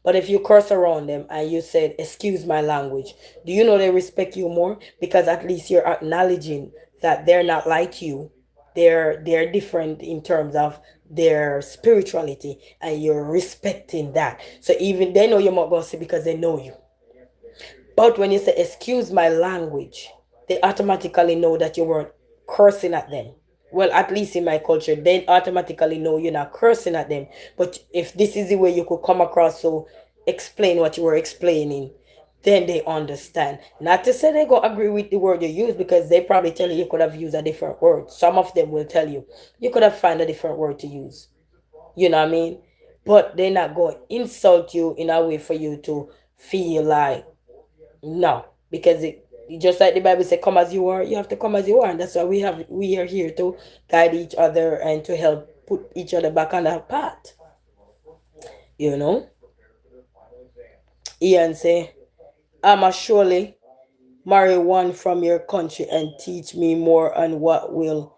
But if you curse around them and you said, excuse my language, do you know they respect you more? Because at least you're acknowledging that they're not like you. They're different in terms of their spirituality, and you're respecting that. So even they know you're not gonna say because they know you. But when you say excuse my language, they automatically know that you weren't cursing at them. Well, at least in my culture, they automatically know you're not cursing at them. But if this is the way you could come across, so explain what you were explaining, then they understand. Not to say they go agree with the word you use, because they probably tell you could have used a different word. Some of them will tell you you could have found a different word to use. You know what I mean? But they're not going to insult you in a way for you to feel like no, because just like the Bible said, "Come as you are." You have to come as you are, and that's why we are here to guide each other and to help put each other back on that path. You know, Ian say, "I must surely marry one from your country and teach me more on what will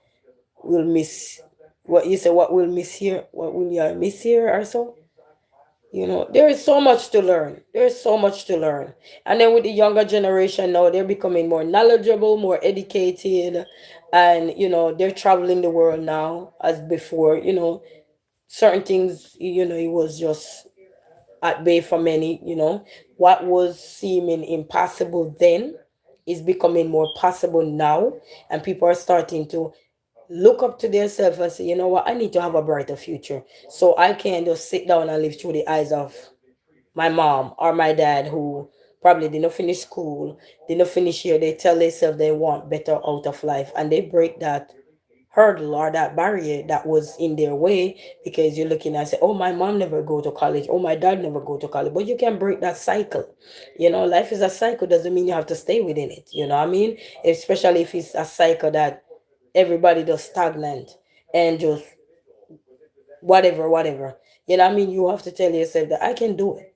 miss. What you say? What will miss here? What will you miss here or so?" There is so much to learn. There's so much to learn. And then with the younger generation now, they're becoming more knowledgeable, more educated, and they're traveling the world now as before. Certain things, it was just at bay for many. What was seeming impossible then is becoming more possible now, and people are starting to look up to themselves and say, what, I need to have a brighter future. So I can't just sit down and live through the eyes of my mom or my dad who probably didn't finish school, didn't finish here, they tell themselves they want better out of life and they break that hurdle or that barrier that was in their way because you're looking and say, oh, my mom never go to college, oh, my dad never go to college. But you can break that cycle. Life is a cycle, doesn't mean you have to stay within it. You know what I mean? Especially if it's a cycle that everybody does stagnant and just whatever, whatever. You know what I mean? You have to tell yourself that I can do it.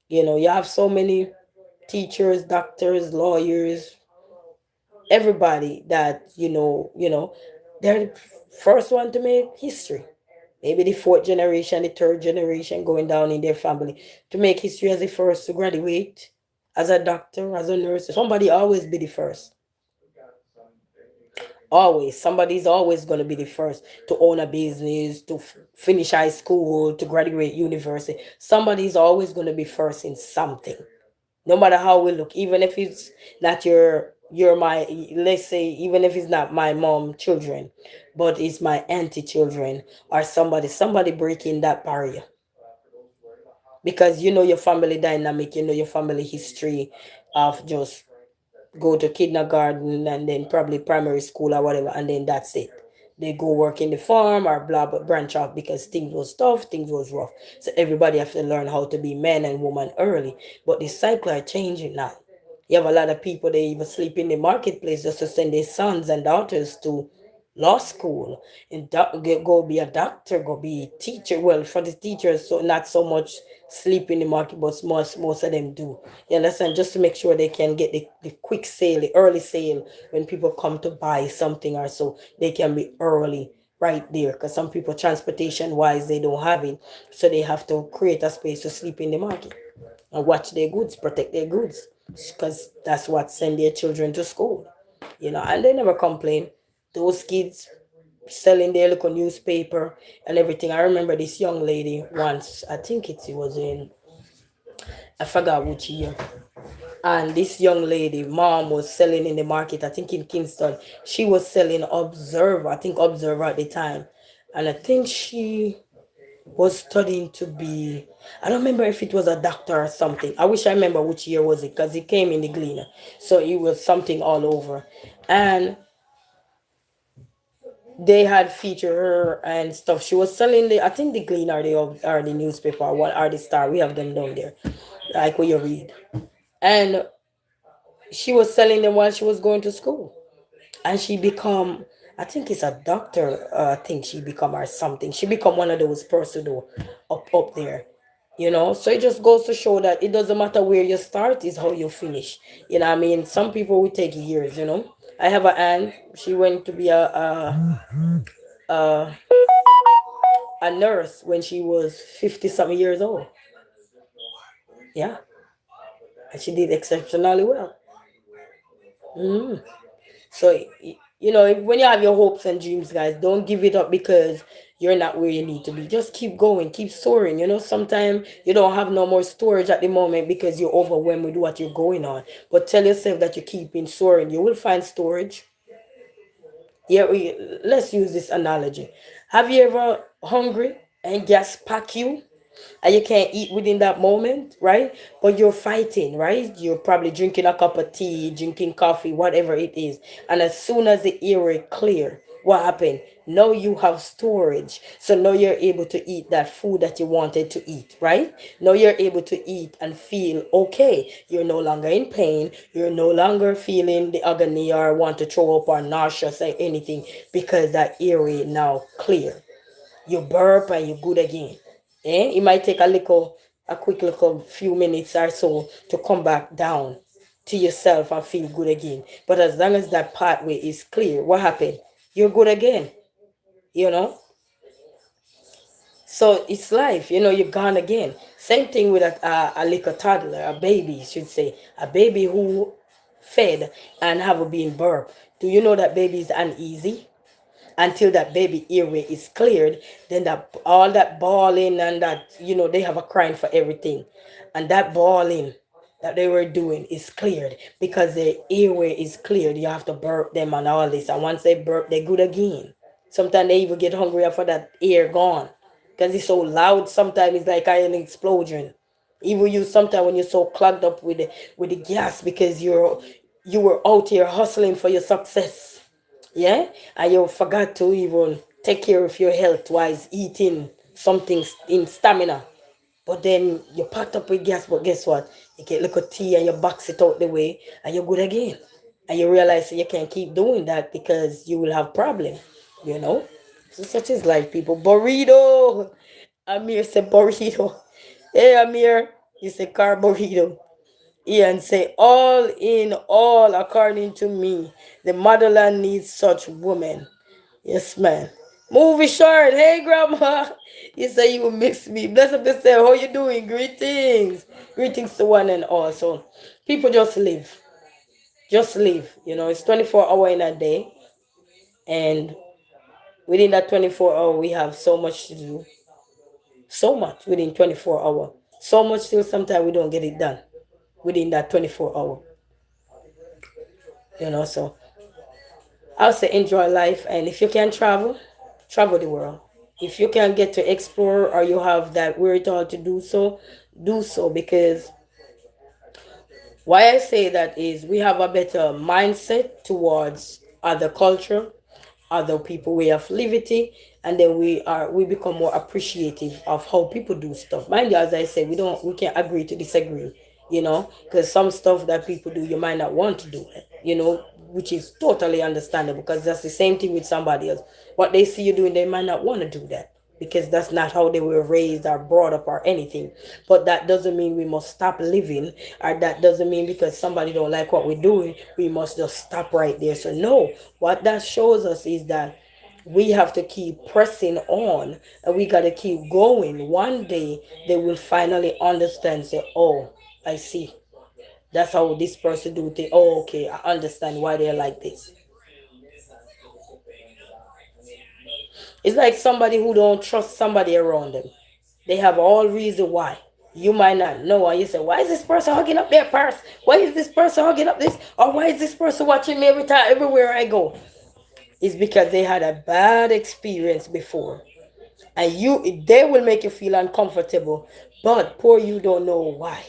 You have so many teachers, doctors, lawyers, everybody that they're the first one to make history. Maybe the fourth generation, the third generation going down in their family to make history as the first to graduate as a doctor, as a nurse. Somebody always be the first. Always. Somebody's always going to be the first to own a business, to finish high school, to graduate university. Somebody's always going to be first in something. No matter how we look, even if it's not your my let's say even if it's not my mom children, but it's my auntie children or somebody breaking that barrier because your family dynamic, your family history of just go to kindergarten and then probably primary school or whatever, and then that's it. They go work in the farm or blah blah branch off because things was tough, things was rough. So everybody have to learn how to be man and woman early. But the cycle are changing now. You have a lot of people they even sleep in the marketplace just to send their sons and daughters to law school and go be a doctor, go be a teacher. Well, for the teachers, so not so much sleep in the market, but most of them do. You understand? Just to make sure they can get the quick sale, the early sale when people come to buy something or so they can be early right there. Because some people transportation wise they don't have it, so they have to create a space to sleep in the market and watch their goods, protect their goods, because that's what send their children to school. And they never complain. Those kids selling their little newspaper and everything. I remember this young lady once, I think it was in, I forgot which year. And this young lady, mom was selling in the market, I think in Kingston. She was selling Observer, I think Observer at the time. And I think she was studying to be, I don't remember if it was a doctor or something. I wish I remember which year was it because it came in the Gleaner. So it was something all over. And they had featured her and stuff. She was selling I think the Gleaner or the newspaper or what are the Star. We have them down there, like where you read. And she was selling them while she was going to school. And she become, I think it's a doctor, I think she become or something. She become one of those person though up there. So it just goes to show that it doesn't matter where you start, is how you finish. I mean, some people will take years. I have an aunt, she went to be a nurse when she was 50 something years old. Yeah, and she did exceptionally well. Mhm. So, when you have your hopes and dreams, guys, don't give it up because you're not where you need to be. Just keep going, keep soaring. Sometimes you don't have no more storage at the moment because you're overwhelmed with what you're going on. But tell yourself that you keep in soaring. You will find storage. Yeah, let's use this analogy. Have you ever hungry and gas pack you and you can't eat within that moment, right? But you're fighting, right? You're probably drinking a cup of tea, drinking coffee, whatever it is. And as soon as the air clear, what happened? Now you have storage. So now you're able to eat that food that you wanted to eat, right? Now you're able to eat and feel okay. You're no longer in pain. You're no longer feeling the agony or want to throw up or nauseous or anything because that area now clear. You burp and you good again. It might take a quick little few minutes or so to come back down to yourself and feel good again. But as long as that pathway is clear, what happened? You're good again, you know? So it's life, you're gone again. Same thing with a little toddler, a baby, you should say. A baby who fed and have been burp. Do you know that baby is uneasy? Until that baby airway is cleared, then that all that bawling and that they have a crying for everything, and that bawling that they were doing is cleared because the airway is cleared. You have to burp them and all this, and once they burp, they're good again. Sometimes they even get hungry after that air gone because it's so loud. Sometimes it's like an explosion. Even you sometimes when you're so clogged up with the gas because you were out here hustling for your success, yeah, and you forgot to even take care of your health wise, eating something in stamina. But then you packed up with gas, but guess what? You get a little tea and you box it out the way and you're good again. And you realize that you can't keep doing that because you will have problem, you know? So such is life, people. Burrito. Amir said burrito. Hey Amir, you say car burrito. Ian say, all in all, according to me, the motherland needs such women. Yes, man. Movie short. Hey, grandma. You say you miss me. Bless up yourself. How you doing? Greetings. Greetings to one and all. So, people just live. Just live. You know, it's 24 hour in a day. And within that 24 hour, we have so much to do. So much within 24 hour. So much till sometimes we don't get it done within that 24 hour. You know, so I'll say enjoy life. And if you can travel, travel the world. If you can get to explore or you have that wherewithal to do so, do so. Because why I say that is we have a better mindset towards other culture, other people way of living, and then we become more appreciative of how people do stuff. Mind you, as I say, we can't agree to disagree, you know, because some stuff that people do you might not want to do it, you know, which is totally understandable because that's the same thing with somebody else. What they see you doing, they might not want to do that because that's not how they were raised or brought up or anything. But that doesn't mean we must stop living, or that doesn't mean because somebody don't like what we're doing, we must just stop right there. So no, what that shows us is that we have to keep pressing on and we got to keep going. One day they will finally understand, say, oh, I see. That's how this person do things. Oh, okay, I understand why they're like this. It's like somebody who don't trust somebody around them. They have all reason why. You might not know, and you say, "Why is this person hugging up their purse? Why is this person hugging up this? Or why is this person watching me every time, everywhere I go?" It's because they had a bad experience before, and they will make you feel uncomfortable. But poor you don't know why.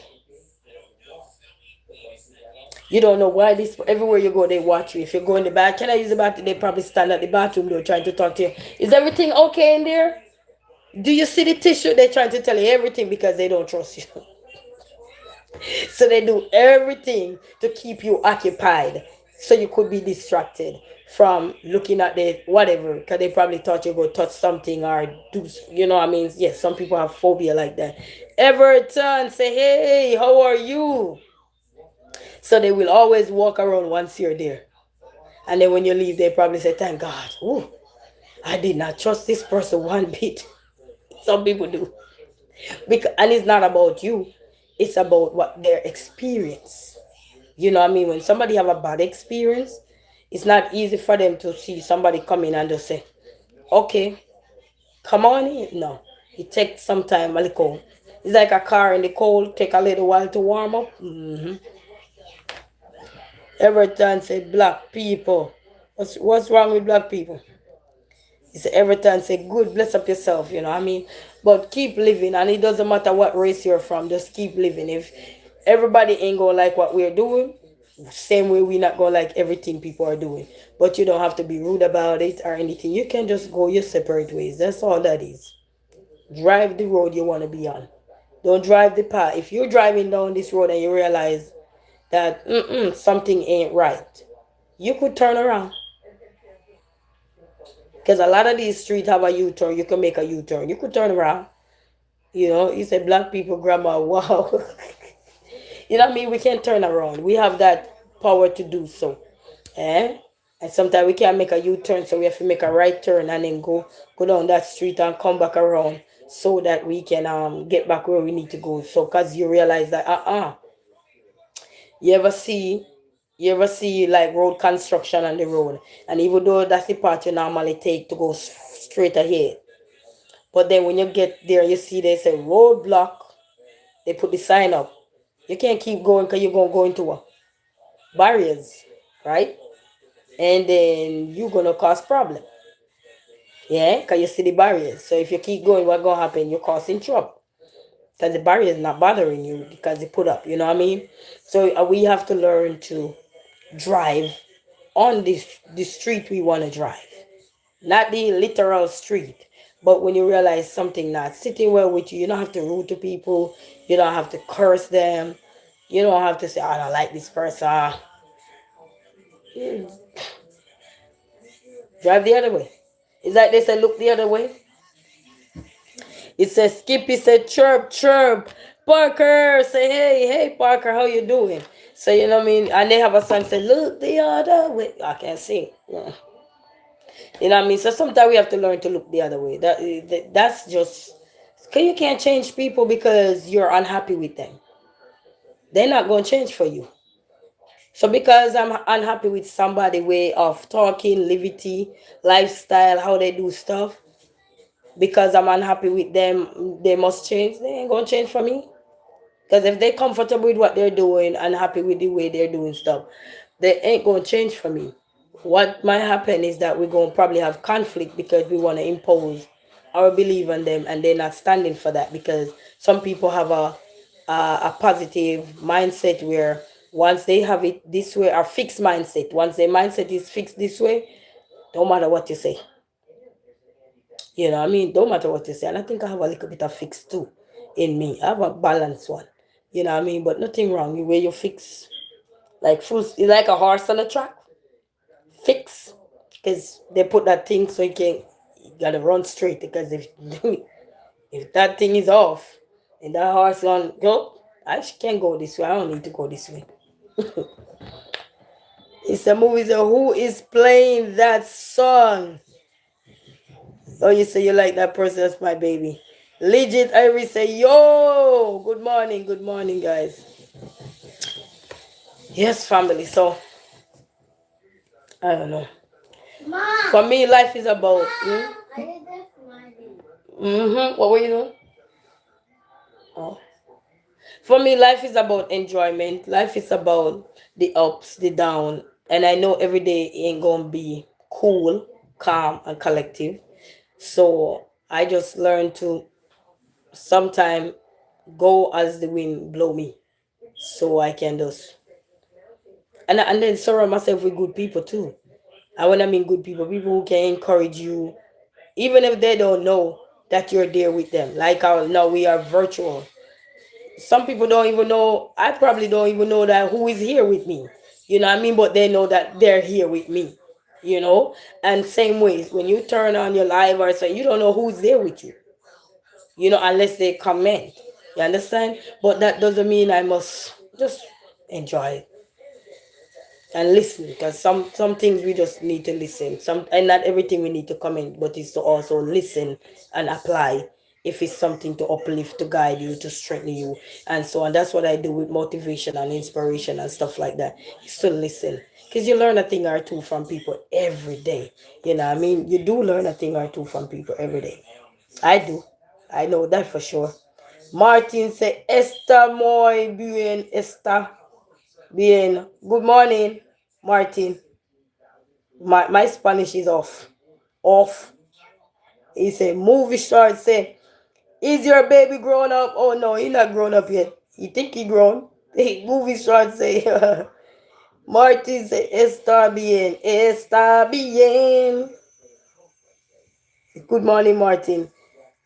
You don't know why this everywhere you go they watch you. If you go in the bath, can I use the bathroom? They probably stand at the bathroom door trying to talk to you. Is everything okay in there? Do you see the tissue? They're trying to tell you everything because they don't trust you. So they do everything to keep you occupied so you could be distracted from looking at the whatever because they probably thought you go touch something or do, you know what I mean? Yes, some people have phobia like that. Everton, say, hey, how are you? So they will always walk around once you're there. And then when you leave, they probably say, thank God. Ooh, I did not trust this person one bit. Some people do. And it's not about you. It's about what their experience. You know what I mean? When somebody have a bad experience, it's not easy for them to see somebody come in and just say, okay, come on in. No. It takes some time, a little. It's like a car in the cold, take a little while to warm up. Everton said black people. What's wrong with black people? It's Everton say good, bless up yourself, you know what I mean? But keep living and it doesn't matter what race you're from, just keep living. If everybody ain't gonna like what we're doing, same way we not gonna like everything people are doing. But you don't have to be rude about it or anything. You can just go your separate ways. That's all that is. Drive the road you wanna be on. Don't drive the path. If you're driving down this road and you realize that something ain't right, you could turn around. Because a lot of these streets have a U-turn. You can make a U-turn. You could turn around. You know, you said black people, grandma, wow. You know what I mean? We can turn around. We have that power to do so. Eh? And sometimes we can't make a U-turn, so we have to make a right turn and then go down that street and come back around so that we can get back where we need to go. So cause you realize that you ever see like road construction on the road, and even though that's the part you normally take to go straight ahead, but then when you get there, you see they say roadblock. They put the sign up. You can't keep going because you're gonna go into barriers, right? And then you're gonna cause problem. Yeah, because you see the barriers. So if you keep going, what's gonna happen? You're causing trouble. because the barrier is not bothering you because they put up. You know what I mean? So we have to learn to drive on the street we want to drive, not the literal street. But when you realize something not sitting well with you, you don't have to rude to people. You don't have to curse them. You don't have to say, "I don't like this person." You drive the other way. It's like they say, "Look the other way." It says, Skippy said, "Chirp, chirp." Parker say, "Hey, hey, Parker, how you doing?" So you know what I mean. And they have a song say, "Look the other way." I can't sing. Yeah. You know what I mean? So sometimes we have to learn to look the other way. That's just because you can't change people because you're unhappy with them. They're not going to change for you. So because I'm unhappy with somebody' way of talking, livity, lifestyle, how they do stuff, because I'm unhappy with them, they must change. They ain't going to change for me. Because if they're comfortable with what they're doing and happy with the way they're doing stuff, they ain't going to change for me. What might happen is that we're going to probably have conflict because we want to impose our belief on them and they're not standing for that because some people have a positive mindset where once they have it this way, a fixed mindset, once their mindset is fixed this way, don't matter what you say. You know what I mean? Don't matter what you say. And I think I have a little bit of fix too in me. I have a balanced one. You know what I mean? But nothing wrong. The way you fix, like full, it's like a horse on a track. Fix. Because they put that thing so you gotta run straight. Because if if that thing is off and that horse on go, I can't go this way. I don't need to go this way. It's a movie. So who is playing that song? Oh, you say you like that person? That's my baby. Legit Iris say, yo, good morning, guys. Yes, family. So, I don't know. For me, life is about. What were you doing? Oh. For me, life is about enjoyment. Life is about the ups, the down. And I know every day ain't going to be cool, calm, and collective. So, I just learn to sometime go as the wind blow me. So I can just and then surround myself with good people too. And when I mean good people, people who can encourage you, even if they don't know that you're there with them. Like how now we are virtual. Some people don't even know. I probably don't even know that who is here with me. You know what I mean? But they know that they're here with me. You know, and same ways when you turn on your live or so, you don't know who's there with you. You know, unless they comment. You understand? But that doesn't mean I must just enjoy and listen because some things we just need to listen some and not everything we need to comment but is to also listen and apply if it's something to uplift to guide you to strengthen you and so on. That's what I do with motivation and inspiration and stuff like that, is to listen because you learn a thing or two from people every day. You know what I mean? You do learn a thing or two from people every day. I do. I know that for sure. Martin said, Esther muy bien, Esther. Bien. Good morning, Martin. My Spanish is off. Off. He said, movie star say, is your baby grown up? Oh no, he not grown up yet. You think he grown? Hey, movie star say, Martin say, está bien, está bien. Good morning, Martin.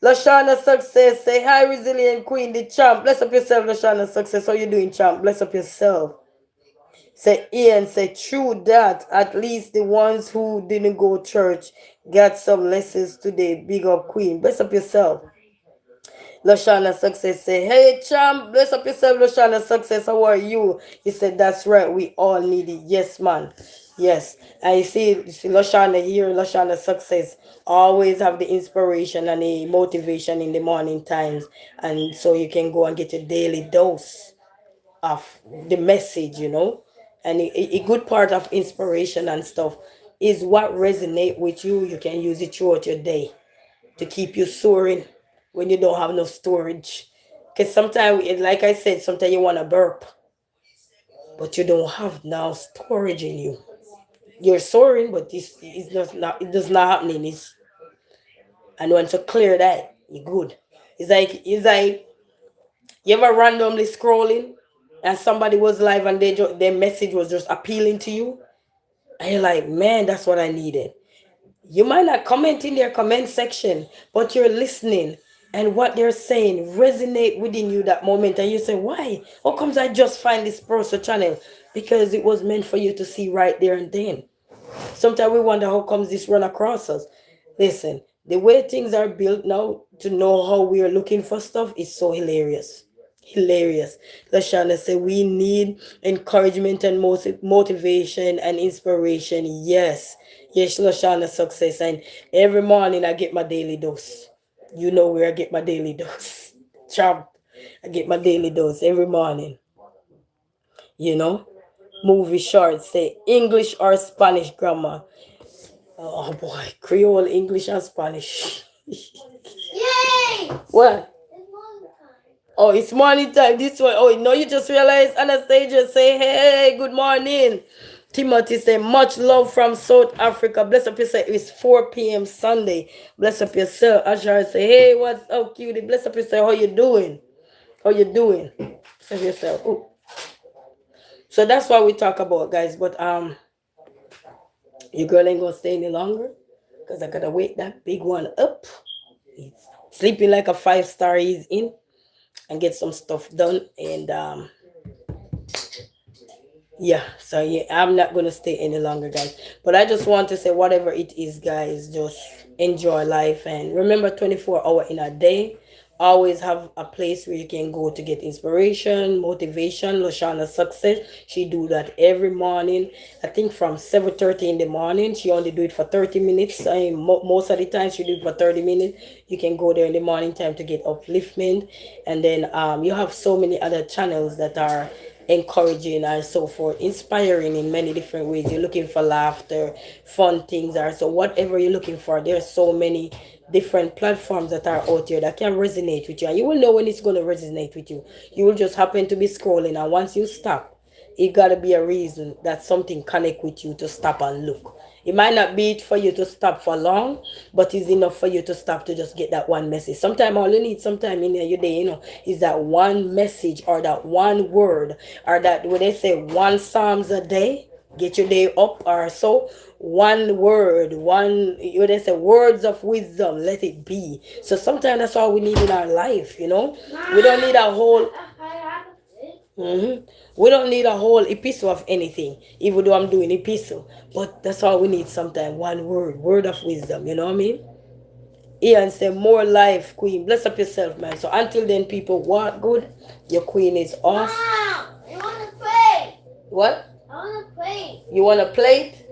Lashana Success say, hi, resilient queen, the champ. Bless up yourself, Lashana Success. How you doing, champ? Bless up yourself. Say Ian, say true that at least the ones who didn't go church got some lessons today. Big up Queen. Bless up yourself. Lashana Success say, hey champ, bless up yourself, Lashana Success. How are you? He said, that's right, we all need it. Yes, man. Yes. And you see Lashana here, Lashana Success. Always have the inspiration and the motivation in the morning times. And so you can go and get your daily dose of the message, you know. And a good part of inspiration and stuff is what resonate with you. You can use it throughout your day to keep you soaring when you don't have no storage. Because sometimes, like I said, sometimes you want to burp, but you don't have now storage in you. You're soaring, but this is just not. It does not happening. And once you clear that, you're good. It's like You ever randomly scrolling and somebody was live and their message was just appealing to you? And you're like, man, that's what I needed. You might not comment in their comment section, but you're listening and what they're saying resonate within you that moment. And you say, why? How comes I just find this person channel? Because it was meant for you to see right there and then. Sometimes we wonder how comes this run across us. Listen, the way things are built now to know how we are looking for stuff is so hilarious. Hilarious. Lashana said we need encouragement and motivation and inspiration. Yes. Yes, Lashana success. And every morning I get my daily dose. You know where I get my daily dose. Champ. I get my daily dose every morning. You know? Movie shorts say English or Spanish grammar. Oh boy, Creole, English, and Spanish. Yay! What? It's morning time. Oh, it's morning time. This one. Oh, no, you just realized Anastasia say, hey, good morning. Timothy say, much love from South Africa. Bless up yourself. It's 4 p.m. Sunday. Bless up yourself. Ashar say, hey, what's up, cutie? Bless up yourself. How you doing? How you doing? Bless up yourself. Ooh. So that's what we talk about, guys. But your girl ain't gonna stay any longer because I gotta wake that big one up. He's sleeping like a 5-star. He's in and get some stuff done. And yeah, so yeah, I'm not gonna stay any longer, guys. But I just want to say, whatever it is, guys, just enjoy life and remember 24 hours in a day. Always have a place where you can go to get inspiration, motivation. Loshana success. She do that every morning. I think from 7:30 in the morning. She only do it for 30 minutes. Most of the time she do it for 30 minutes. You can go there in the morning time to get upliftment. And then you have so many other channels that are encouraging and so forth, inspiring in many different ways. You're looking for laughter, fun things, or so whatever you're looking for. There's so many different platforms that are out there that can resonate with you, and you will know when it's going to resonate with you. You will just happen to be scrolling, and once you stop, it got to be a reason that something connect with you to stop and look. It might not be for you to stop for long, but it's enough for you to stop to just get that one message. Sometimes all you need sometime in your day, is that one message or that one word or that when they say one psalms a day, get your day up or so. One word, when they say words of wisdom, let it be. So sometimes that's all we need in our life. We don't need a whole we don't need a whole epistle of anything, even though I'm doing epistle. But that's all we need sometimes. One word of wisdom. You know what I mean? Ian say more life, Queen. Bless up yourself, man. So until then, people, walk good. Your Queen is off. Mom, I want to play. What? I want to play. You want to play it?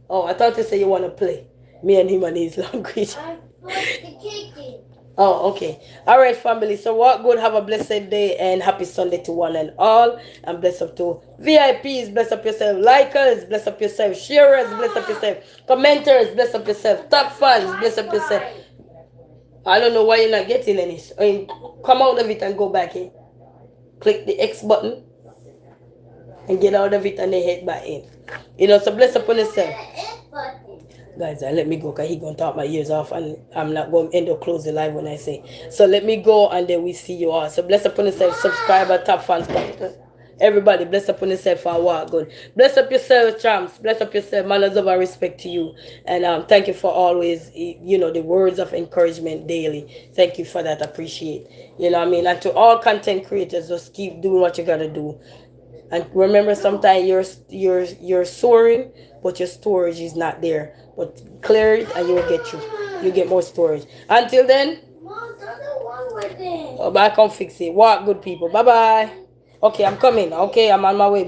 Oh, I thought you said you want to play. Me and him and his language. I put the kicking. Oh, okay. All right, family. So walk good. Have a blessed day and happy Sunday to one and all. And bless up to VIPs. Bless up yourself. Likers. Bless up yourself. Sharers. Bless up yourself. Commenters. Bless up yourself. Top fans. Bless up yourself. I don't know why you're not getting any. I mean, come out of it and go back in. Click the X button and get out of it and then head back in. So bless up on yourself. Guys, let me go because he going to talk my ears off and I'm not going to end up close the live when I say. So let me go and then we see you all. So bless up on yourself, subscriber, top fans, everybody, bless up on yourself and walk good. Bless up yourself, champs. Bless up yourself. Manners of our respect to you. And thank you for always, the words of encouragement daily. Thank you for that. Appreciate. You know what I mean? And to all content creators, just keep doing what you got to do. And remember, sometimes you're soaring, but your storage is not there. But clear it, and you get more storage. Until then, Mom, there's a one with it. back on fix it. Walk good, people. Bye bye. Okay, I'm coming. Okay, I'm on my way.